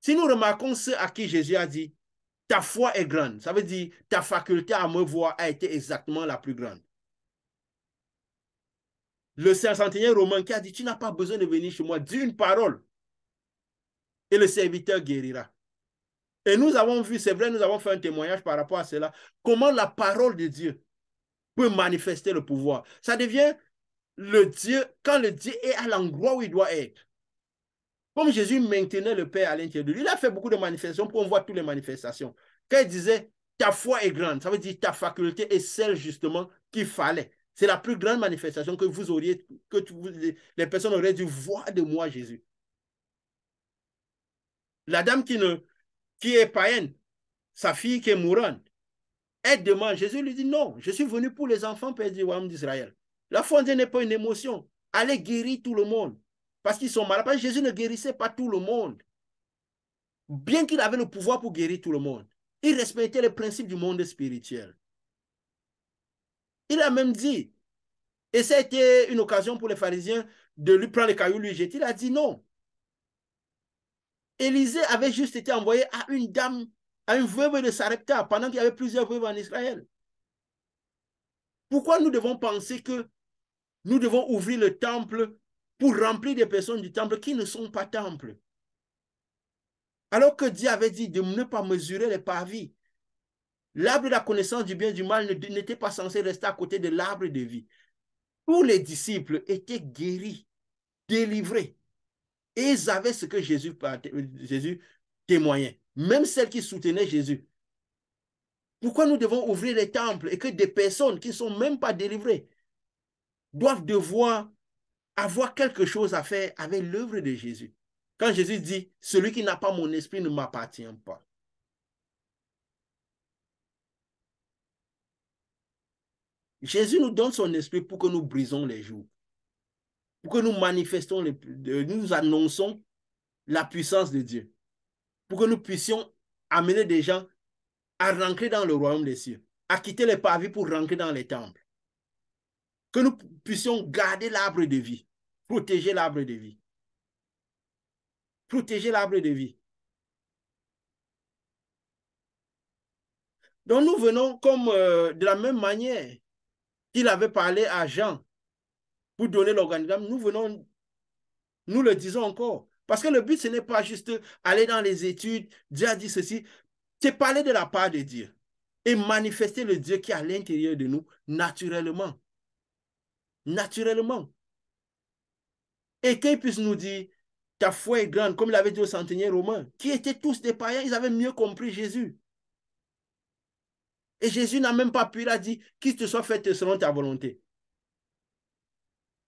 Si nous remarquons ceux à qui Jésus a dit, ta foi est grande, ça veut dire ta faculté à me voir a été exactement la plus grande. Le centenier romain qui a dit, tu n'as pas besoin de venir chez moi, dis une parole et le serviteur guérira. Et nous avons vu, c'est vrai, nous avons fait un témoignage par rapport à cela, comment la parole de Dieu peut manifester le pouvoir. Ça devient le Dieu, quand le Dieu est à l'endroit où il doit être. Comme Jésus maintenait le Père à l'intérieur de lui, il a fait beaucoup de manifestations pour qu'on voit toutes les manifestations. Quand il disait, ta foi est grande, ça veut dire ta faculté est celle justement qu'il fallait. C'est la plus grande manifestation que vous auriez, que les personnes auraient dû voir de moi, Jésus. La dame qui est païenne, sa fille qui est mourante, elle demande, Jésus lui dit, non, je suis venu pour les enfants perdus du royaume d'Israël. La foi n'est pas une émotion. Allez guérir tout le monde. Parce qu'ils sont malades. Parce que Jésus ne guérissait pas tout le monde. Bien qu'il avait le pouvoir pour guérir tout le monde, il respectait les principes du monde spirituel. Il a même dit, et ça a été une occasion pour les pharisiens de lui prendre les cailloux, lui jeter. Il a dit non. Élisée avait juste été envoyé à une dame, à une veuve de Sarepta, pendant qu'il y avait plusieurs veuves en Israël. Pourquoi nous devons penser que nous devons ouvrir le temple pour remplir des personnes du temple qui ne sont pas temples? Alors que Dieu avait dit de ne pas mesurer les parvis. L'arbre de la connaissance du bien et du mal n'était pas censé rester à côté de l'arbre de vie. Tous les disciples étaient guéris, délivrés. Et ils avaient ce que Jésus témoignait. Même celles qui soutenaient Jésus. Pourquoi nous devons ouvrir les temples et que des personnes qui ne sont même pas délivrées doivent devoir avoir quelque chose à faire avec l'œuvre de Jésus? Quand Jésus dit, celui qui n'a pas mon esprit ne m'appartient pas. Jésus nous donne son esprit pour que nous brisons les joues, pour que nous manifestons, nous annonçons la puissance de Dieu, pour que nous puissions amener des gens à rentrer dans le royaume des cieux, à quitter les parvis pour rentrer dans les temples, que nous puissions garder l'arbre de vie, protéger l'arbre de vie, protéger l'arbre de vie. Donc nous venons comme de la même manière qu'il avait parlé à Jean pour donner l'organigramme, nous venons, nous le disons encore. Parce que le but, ce n'est pas juste aller dans les études, Dieu a dit ceci, c'est parler de la part de Dieu et manifester le Dieu qui est à l'intérieur de nous naturellement. Naturellement. Et qu'il puisse nous dire, ta foi est grande, comme il avait dit aux centeniers romains, qui étaient tous des païens, ils avaient mieux compris Jésus. Et Jésus n'a même pas pu, il a dit, qu'il te soit fait selon ta volonté.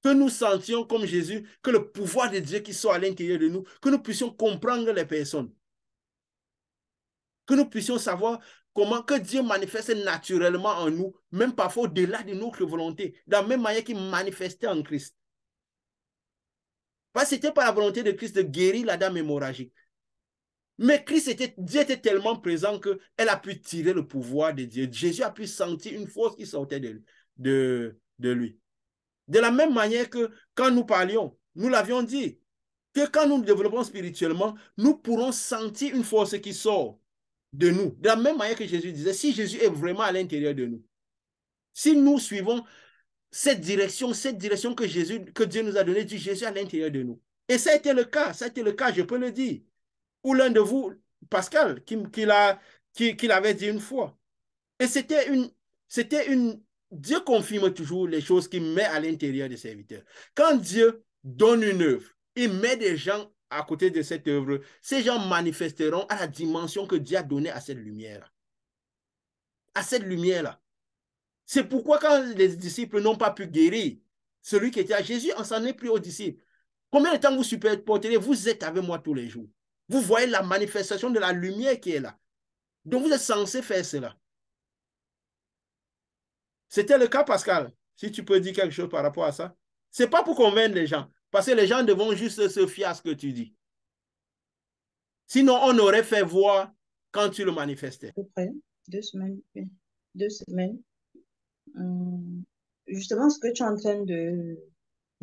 Que nous sentions comme Jésus, que le pouvoir de Dieu qui soit à l'intérieur de nous, que nous puissions comprendre les personnes. Que nous puissions savoir comment que Dieu manifeste naturellement en nous, même parfois au-delà de notre volonté, de la même manière qu'il manifestait en Christ. Parce que ce n'était pas la volonté de Christ de guérir la dame hémorragique. Mais Dieu était tellement présent qu'elle a pu tirer le pouvoir de Dieu. Jésus a pu sentir une force qui sortait de lui. De la même manière que quand nous parlions, nous l'avions dit, que quand nous nous développons spirituellement, nous pourrons sentir une force qui sort de nous. De la même manière que Jésus disait, si Jésus est vraiment à l'intérieur de nous, si nous suivons cette direction que Dieu nous a donnée, du Jésus à l'intérieur de nous. Et ça a été le cas, je peux le dire. Ou l'un de vous, Pascal, qui l'avait dit une fois. Et Dieu confirme toujours les choses qu'il met à l'intérieur des serviteurs. Quand Dieu donne une œuvre, il met des gens à côté de cette œuvre, ces gens manifesteront à la dimension que Dieu a donnée à cette lumière. À cette lumière-là. C'est pourquoi quand les disciples n'ont pas pu guérir celui qui était à Jésus, on s'en est pris aux disciples. Combien de temps vous supporterez? Vous êtes avec moi tous les jours. Vous voyez la manifestation de la lumière qui est là. Donc, vous êtes censé faire cela. C'était le cas, Pascal. Si tu peux dire quelque chose par rapport à ça. Ce n'est pas pour convaincre les gens. Parce que les gens devront juste se fier à ce que tu dis. Sinon, on aurait fait voir quand tu le manifestais. À peu près 2 semaines. 2 semaines. Justement, ce que tu es en train de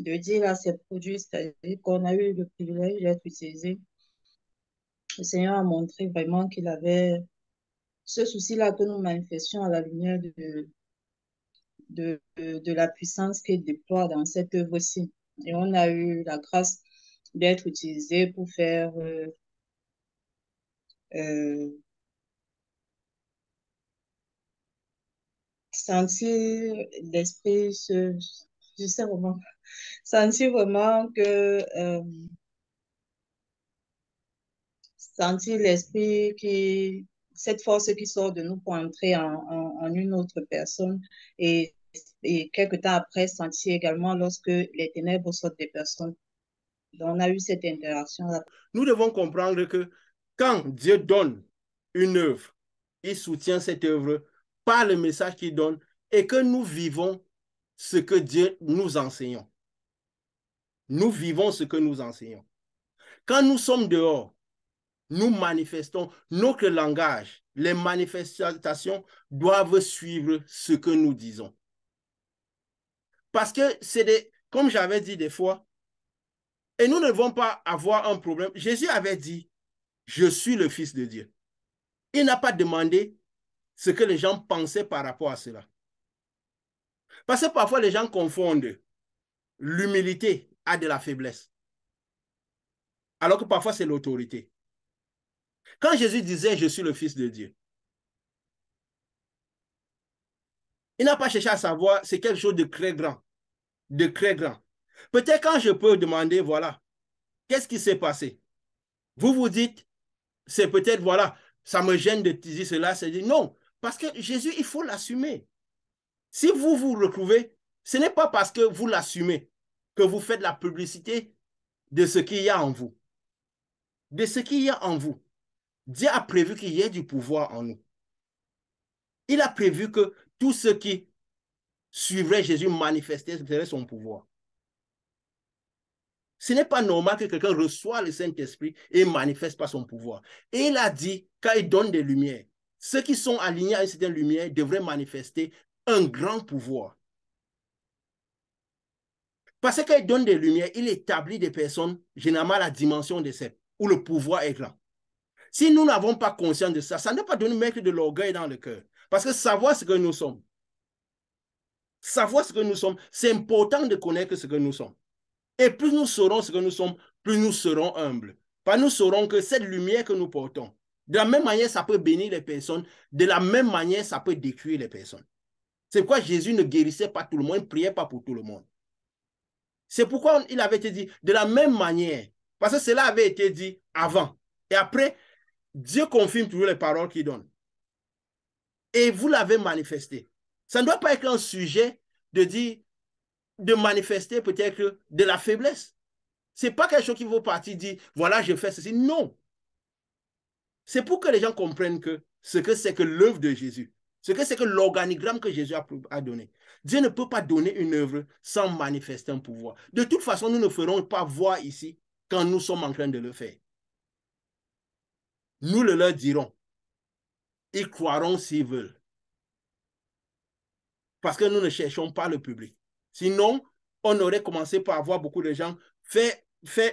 de dire à ses produits, c'est-à-dire qu'on a eu le privilège d'être utilisé. Le Seigneur a montré vraiment qu'il avait ce souci-là que nous manifestions à la lumière de la puissance qu'il déploie dans cette œuvre-ci. Et on a eu la grâce d'être utilisé pour faire euh, sentir l'esprit, je sais vraiment, sentir vraiment que, sentir l'esprit qui, cette force qui sort de nous pour entrer en une autre personne et quelque temps après sentir également lorsque les ténèbres sortent des personnes. Donc, on a eu cette interaction-là. Nous devons comprendre que quand Dieu donne une œuvre, il soutient cette œuvre par le message qu'il donne et que nous vivons ce que Dieu nous enseigne. Nous vivons ce que nous enseignons. Quand nous sommes dehors, nous manifestons notre langage. Les manifestations doivent suivre ce que nous disons. Parce que c'est des, comme j'avais dit des fois, et nous ne devons pas avoir un problème. Jésus avait dit, je suis le Fils de Dieu. Il n'a pas demandé ce que les gens pensaient par rapport à cela. Parce que parfois les gens confondent l'humilité à de la faiblesse. Alors que parfois c'est l'autorité. Quand Jésus disait, je suis le Fils de Dieu, il n'a pas cherché à savoir, c'est quelque chose de très grand. De très grand. Peut-être quand je peux demander, voilà, qu'est-ce qui s'est passé? Vous vous dites, c'est peut-être, voilà, ça me gêne de dire cela, c'est dire non. Parce que Jésus, il faut l'assumer. Si vous vous retrouvez, ce n'est pas parce que vous l'assumez que vous faites la publicité de ce qu'il y a en vous. De ce qu'il y a en vous. Dieu a prévu qu'il y ait du pouvoir en nous. Il a prévu que tous ceux qui suivraient Jésus manifesteraient son pouvoir. Ce n'est pas normal que quelqu'un reçoive le Saint-Esprit et ne manifeste pas son pouvoir. Et il a dit, quand il donne des lumières, ceux qui sont alignés à une certaine lumière devraient manifester un grand pouvoir. Parce que quand il donne des lumières, il établit des personnes, généralement à la dimension des sept, où le pouvoir est grand. Si nous n'avons pas conscience de ça, ça ne doit pas nous mettre de l'orgueil dans le cœur. Parce que savoir ce que nous sommes, c'est important de connaître ce que nous sommes. Et plus nous saurons ce que nous sommes, plus nous serons humbles. Parce que nous saurons que cette lumière que nous portons, de la même manière, ça peut bénir les personnes, de la même manière, ça peut détruire les personnes. C'est pourquoi Jésus ne guérissait pas tout le monde, il ne priait pas pour tout le monde. C'est pourquoi il avait été dit de la même manière, parce que cela avait été dit avant. Et après, Dieu confirme toujours les paroles qu'il donne. Et vous l'avez manifesté. Ça ne doit pas être un sujet de dire, de manifester peut-être de la faiblesse. Ce n'est pas quelque chose qui vaut partir dire, voilà, je fais ceci. Non. C'est pour que les gens comprennent que ce que c'est que l'œuvre de Jésus, ce que c'est que l'organigramme que Jésus a donné. Dieu ne peut pas donner une œuvre sans manifester un pouvoir. De toute façon, nous ne ferons pas voir ici quand nous sommes en train de le faire. Nous le leur dirons. Ils croiront s'ils veulent. Parce que nous ne cherchons pas le public. Sinon, on aurait commencé par avoir beaucoup de gens faire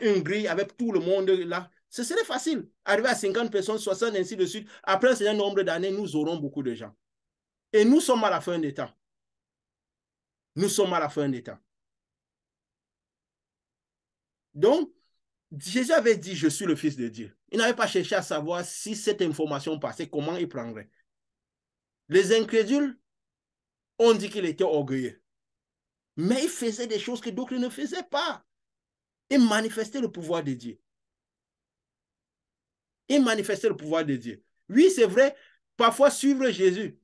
une grille avec tout le monde là. Ce serait facile. Arriver à 50 personnes, 60, ainsi de suite. Après un certain nombre d'années, nous aurons beaucoup de gens. Et nous sommes à la fin des temps. Nous sommes à la fin des temps. Donc, Jésus avait dit, je suis le Fils de Dieu. Il n'avait pas cherché à savoir si cette information passait, comment il prendrait. Les incrédules ont dit qu'il était orgueilleux. Mais il faisait des choses que d'autres ne faisaient pas. Il manifestait le pouvoir de Dieu. Il manifestait le pouvoir de Dieu. Oui, c'est vrai, parfois suivre Jésus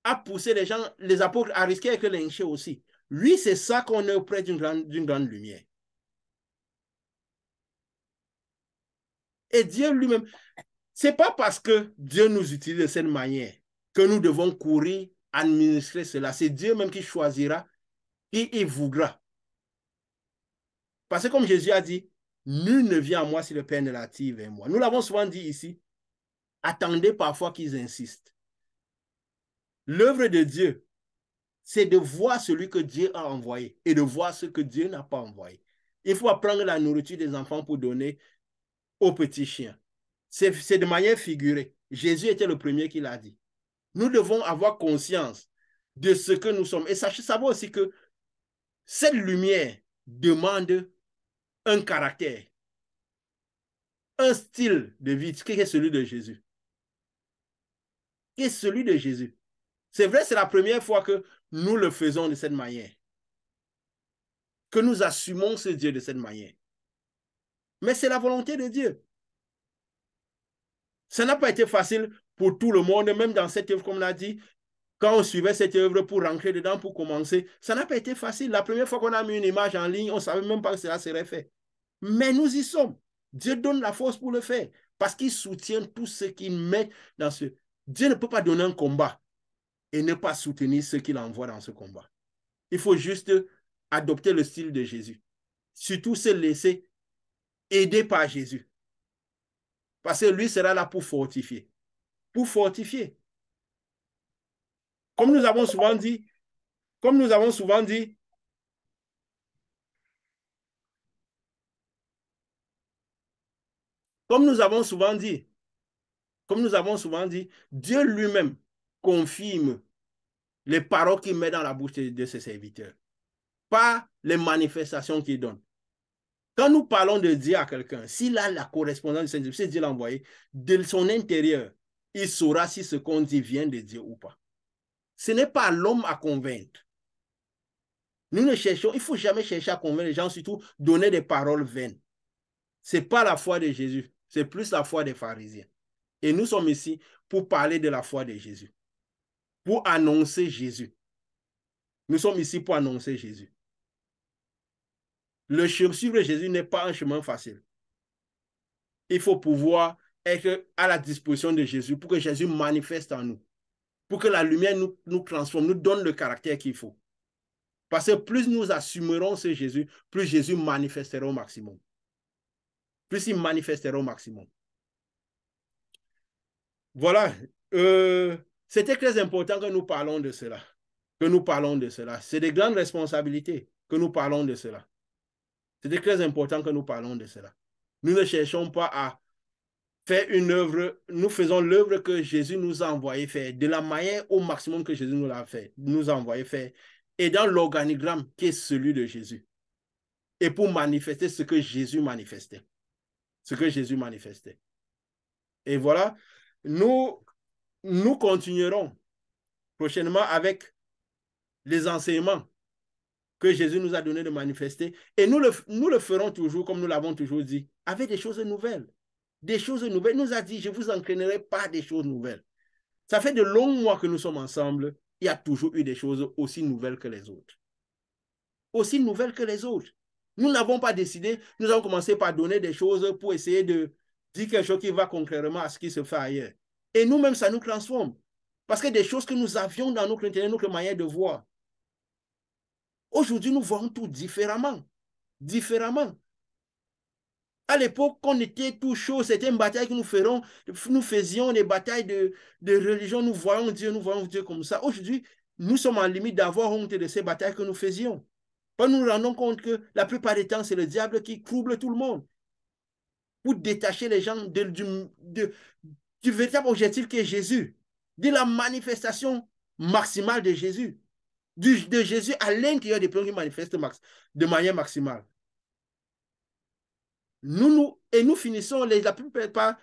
a poussé les gens, les apôtres, à risquer avec lyncher aussi. Oui, c'est ça qu'on est auprès d'une grande lumière. Et Dieu lui-même, c'est pas parce que Dieu nous utilise de cette manière que nous devons courir, administrer cela. C'est Dieu même qui choisira et il voudra. Parce que comme Jésus a dit, nul ne vient à moi si le Père ne l'attire vers moi. Nous l'avons souvent dit ici, attendez parfois qu'ils insistent. L'œuvre de Dieu c'est de voir celui que Dieu a envoyé et de voir ce que Dieu n'a pas envoyé. Il faut prendre la nourriture des enfants pour donner aux petits chiens. C'est de manière figurée. Jésus était le premier qui l'a dit. Nous devons avoir conscience de ce que nous sommes. Et savoir aussi que cette lumière demande un caractère, un style de vie qui est celui de Jésus. Qui est celui de Jésus. C'est vrai, c'est la première fois que nous le faisons de cette manière. Que nous assumons ce Dieu de cette manière. Mais c'est la volonté de Dieu. Ça n'a pas été facile pour tout le monde, même dans cette œuvre, comme on l'a dit, quand on suivait cette œuvre pour rentrer dedans, pour commencer, ça n'a pas été facile. La première fois qu'on a mis une image en ligne, on ne savait même pas que cela serait fait. Mais nous y sommes. Dieu donne la force pour le faire parce qu'il soutient tout ce qu'il met dans ce... Dieu ne peut pas donner un combat et ne pas soutenir ceux qu'il envoie dans ce combat. Il faut juste adopter le style de Jésus. Surtout se laisser aider par Jésus. Parce que lui sera là pour fortifier. Pour fortifier. Comme nous avons souvent dit, comme nous avons souvent dit, Dieu lui-même confirme les paroles qu'il met dans la bouche de ses serviteurs, pas les manifestations qu'il donne. Quand nous parlons de Dieu à quelqu'un, s'il a la correspondance du Saint-Esprit, si Dieu l'a envoyé, de son intérieur, il saura si ce qu'on dit vient de Dieu ou pas. Ce n'est pas l'homme à convaincre. Nous ne cherchons, il ne faut jamais chercher à convaincre les gens, surtout donner des paroles vaines. Ce n'est pas la foi de Jésus, c'est plus la foi des pharisiens. Et nous sommes ici pour parler de la foi de Jésus, pour annoncer Jésus. Nous sommes ici pour annoncer Jésus. Le chemin suivre Jésus n'est pas un chemin facile. Il faut pouvoir être à la disposition de Jésus pour que Jésus manifeste en nous, pour que la lumière nous transforme, nous donne le caractère qu'il faut. Parce que plus nous assumerons ce Jésus, plus Jésus manifestera au maximum. Plus il manifestera au maximum. Voilà. C'était très important que nous parlons de cela. Que nous parlons de cela. C'est de grandes responsabilités que nous parlons de cela. C'était très important que nous parlons de cela. Nous ne cherchons pas à faire une œuvre, nous faisons l'œuvre que Jésus nous a envoyé faire, de la manière au maximum que Jésus nous a envoyé faire, et dans l'organigramme qui est celui de Jésus. Et pour manifester ce que Jésus manifestait. Ce que Jésus manifestait. Et voilà, nous continuerons prochainement avec les enseignements que Jésus nous a donné de manifester. Et nous le ferons toujours, comme nous l'avons toujours dit, avec des choses nouvelles. Des choses nouvelles. Il nous a dit, je ne vous entraînerai pas des choses nouvelles. Ça fait de longs mois que nous sommes ensemble. Il y a toujours eu des choses aussi nouvelles que les autres. Aussi nouvelles que les autres. Nous n'avons pas décidé, nous avons commencé par donner des choses pour essayer de dire quelque chose qui va concrètement à ce qui se fait ailleurs. Et nous-mêmes, ça nous transforme. Parce que des choses que nous avions dans notre intérieur, notre manière de voir, aujourd'hui, nous voyons tout différemment. Différemment. À l'époque, quand on était tout chaud, c'était une bataille que nous faisions des batailles de religion, nous voyons Dieu comme ça. Aujourd'hui, nous sommes en limite d'avoir honte de ces batailles que nous faisions. Nous nous rendons compte que la plupart des temps, c'est le diable qui trouble tout le monde pour détacher les gens du véritable objectif qui est Jésus, de la manifestation maximale de Jésus, de Jésus à l'intérieur des personnes qui manifestent de manière maximale. Nous finissons, la plupart,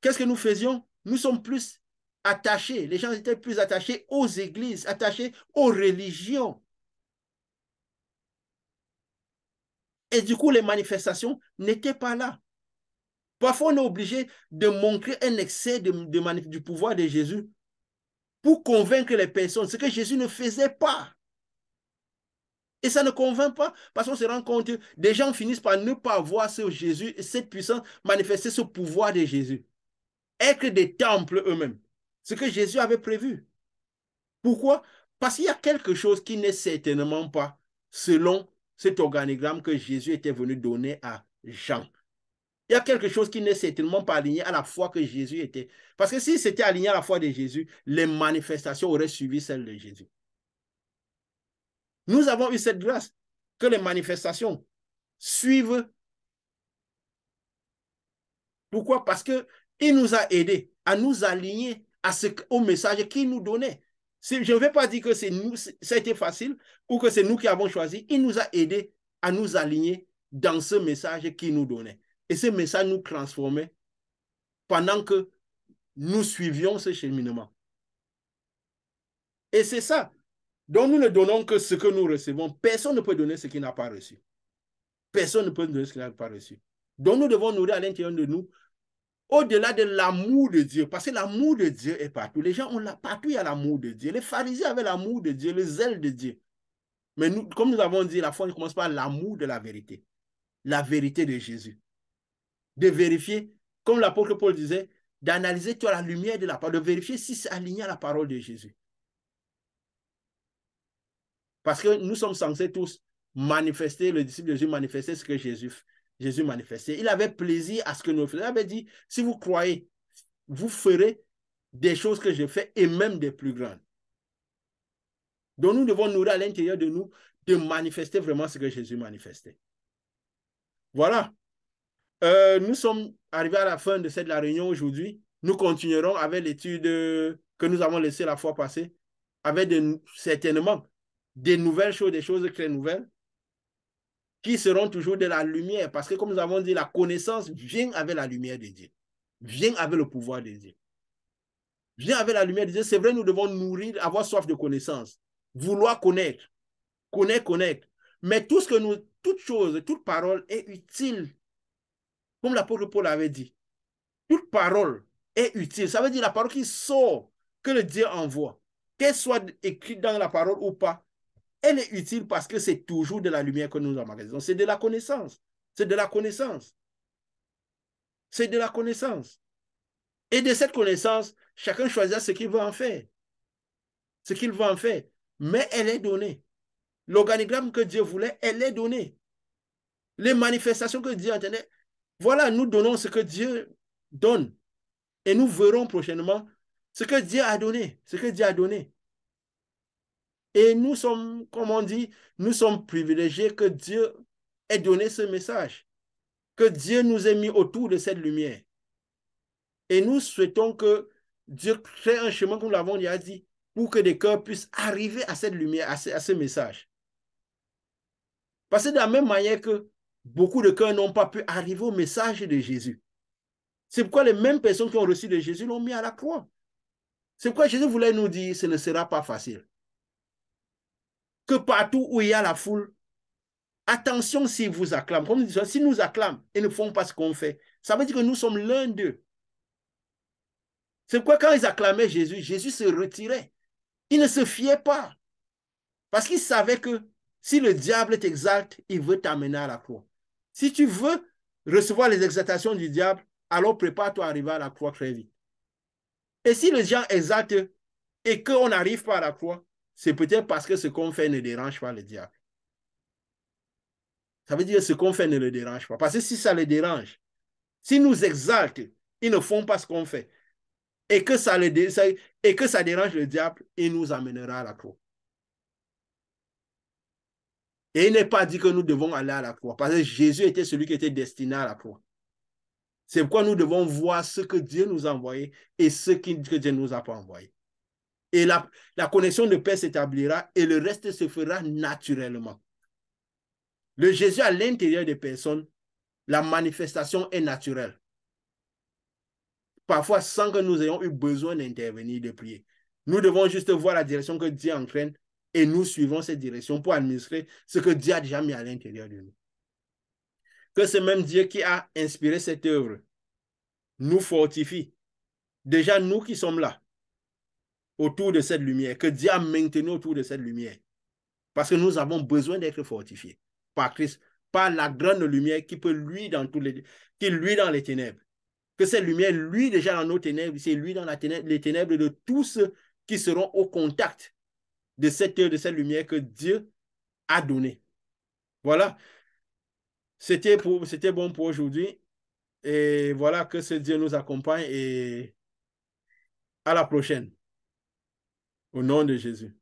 qu'est-ce que nous faisions? Nous sommes plus attachés, les gens étaient plus attachés aux églises, attachés aux religions. Et du coup, les manifestations n'étaient pas là. Parfois, on est obligé de montrer un excès du pouvoir de Jésus pour convaincre les personnes, ce que Jésus ne faisait pas. Et ça ne convainc pas, parce qu'on se rend compte que des gens finissent par ne pas voir ce Jésus, cette puissance, manifester ce pouvoir de Jésus. Être des temples eux-mêmes. Ce que Jésus avait prévu. Pourquoi? Parce qu'il y a quelque chose qui n'est certainement pas selon cet organigramme que Jésus était venu donner à Jean. Il y a quelque chose qui n'est certainement pas aligné à la foi que Jésus était. Parce que si c'était aligné à la foi de Jésus, les manifestations auraient suivi celles de Jésus. Nous avons eu cette grâce que les manifestations suivent. Pourquoi? Parce qu'il nous a aidés à nous aligner au message qu'il nous donnait. Je ne vais pas dire que c'est nous, ça a été facile ou que c'est nous qui avons choisi. Il nous a aidés à nous aligner dans ce message qu'il nous donnait. Et ce message nous transformait pendant que nous suivions ce cheminement. Et c'est ça. Donc nous ne donnons que ce que nous recevons. Personne ne peut donner ce qu'il n'a pas reçu. Personne ne peut donner ce qu'il n'a pas reçu. Donc nous devons nourrir à l'intérieur de nous au-delà de l'amour de Dieu, parce que l'amour de Dieu est partout. Les gens ont partout, il y a l'amour de Dieu. Les pharisiens avaient l'amour de Dieu, le zèle de Dieu. Mais nous, comme nous avons dit, la foi ne commence par l'amour de la vérité de Jésus. De vérifier, comme l'apôtre Paul disait, d'analyser toi la lumière de la parole, de vérifier si c'est aligné à la parole de Jésus. Parce que nous sommes censés tous manifester, le disciple de Jésus manifester ce que Jésus manifestait. Il avait plaisir à ce que nous faisions. Il avait dit, si vous croyez, vous ferez des choses que je fais et même des plus grandes. Donc nous devons nourrir à l'intérieur de nous de manifester vraiment ce que Jésus manifestait. Voilà. Nous sommes arrivés à la fin de la réunion aujourd'hui. Nous continuerons avec l'étude que nous avons laissée la fois passée, avec certainement des nouvelles choses, des choses très nouvelles, qui seront toujours de la lumière. Parce que comme nous avons dit, la connaissance vient avec la lumière de Dieu. Vient avec le pouvoir de Dieu. Vient avec la lumière de Dieu. C'est vrai, nous devons nourrir, avoir soif de connaissance. Vouloir connaître. Connaître. Mais tout ce que nous, toute chose, toute parole est utile. Comme l'apôtre Paul avait dit. Toute parole est utile. Ça veut dire la parole qui sort, que le Dieu envoie. Qu'elle soit écrite dans la parole ou pas, elle est utile parce que c'est toujours de la lumière que nous emmagasinons. C'est de la connaissance. C'est de la connaissance. C'est de la connaissance. Et de cette connaissance, chacun choisira ce qu'il veut en faire. Ce qu'il veut en faire. Mais elle est donnée. L'organigramme que Dieu voulait, elle est donnée. Les manifestations que Dieu entendait, voilà, nous donnons ce que Dieu donne. Et nous verrons prochainement ce que Dieu a donné. Ce que Dieu a donné. Et nous sommes, comme on dit, nous sommes privilégiés que Dieu ait donné ce message. Que Dieu nous ait mis autour de cette lumière. Et nous souhaitons que Dieu crée un chemin, comme nous l'avons déjà dit, pour que des cœurs puissent arriver à cette lumière, à ce message. Parce que de la même manière que beaucoup de cœurs n'ont pas pu arriver au message de Jésus. C'est pourquoi les mêmes personnes qui ont reçu de Jésus l'ont mis à la croix. C'est pourquoi Jésus voulait nous dire, ce ne sera pas facile. Que partout où il y a la foule, attention s'ils vous acclament. Comme nous disons, s'ils nous acclament et ne font pas ce qu'on fait, ça veut dire que nous sommes l'un d'eux. C'est pourquoi quand ils acclamaient Jésus, Jésus se retirait. Il ne se fiait pas. Parce qu'il savait que si le diable t'exalte, il veut t'amener à la croix. Si tu veux recevoir les exaltations du diable, alors prépare-toi à arriver à la croix très vite. Et si les gens exaltent et qu'on n'arrive pas à la croix, c'est peut-être parce que ce qu'on fait ne dérange pas le diable. Ça veut dire que ce qu'on fait ne le dérange pas. Parce que si ça le dérange, s'ils nous exaltent, ils ne font pas ce qu'on fait, et que ça dérange le diable, il nous amènera à la croix. Et il n'est pas dit que nous devons aller à la croix, parce que Jésus était celui qui était destiné à la croix. C'est pourquoi nous devons voir ce que Dieu nous a envoyé et ce que Dieu ne nous a pas envoyé. Et la connexion de paix s'établira et le reste se fera naturellement. Le Jésus à l'intérieur des personnes, la manifestation est naturelle. Parfois sans que nous ayons eu besoin d'intervenir, de prier. Nous devons juste voir la direction que Dieu entraîne et nous suivons cette direction pour administrer ce que Dieu a déjà mis à l'intérieur de nous. Que ce même Dieu qui a inspiré cette œuvre nous fortifie. Déjà, nous qui sommes là, autour de cette lumière, que Dieu a maintenu autour de cette lumière. Parce que nous avons besoin d'être fortifiés par Christ, par la grande lumière qui peut luire dans les ténèbres. Que cette lumière luit déjà dans nos ténèbres, c'est lui dans les ténèbres de tous ceux qui seront au contact de cette lumière que Dieu a donnée. Voilà. C'était bon pour aujourd'hui. Et voilà, que ce Dieu nous accompagne et à la prochaine. Au nom de Jésus.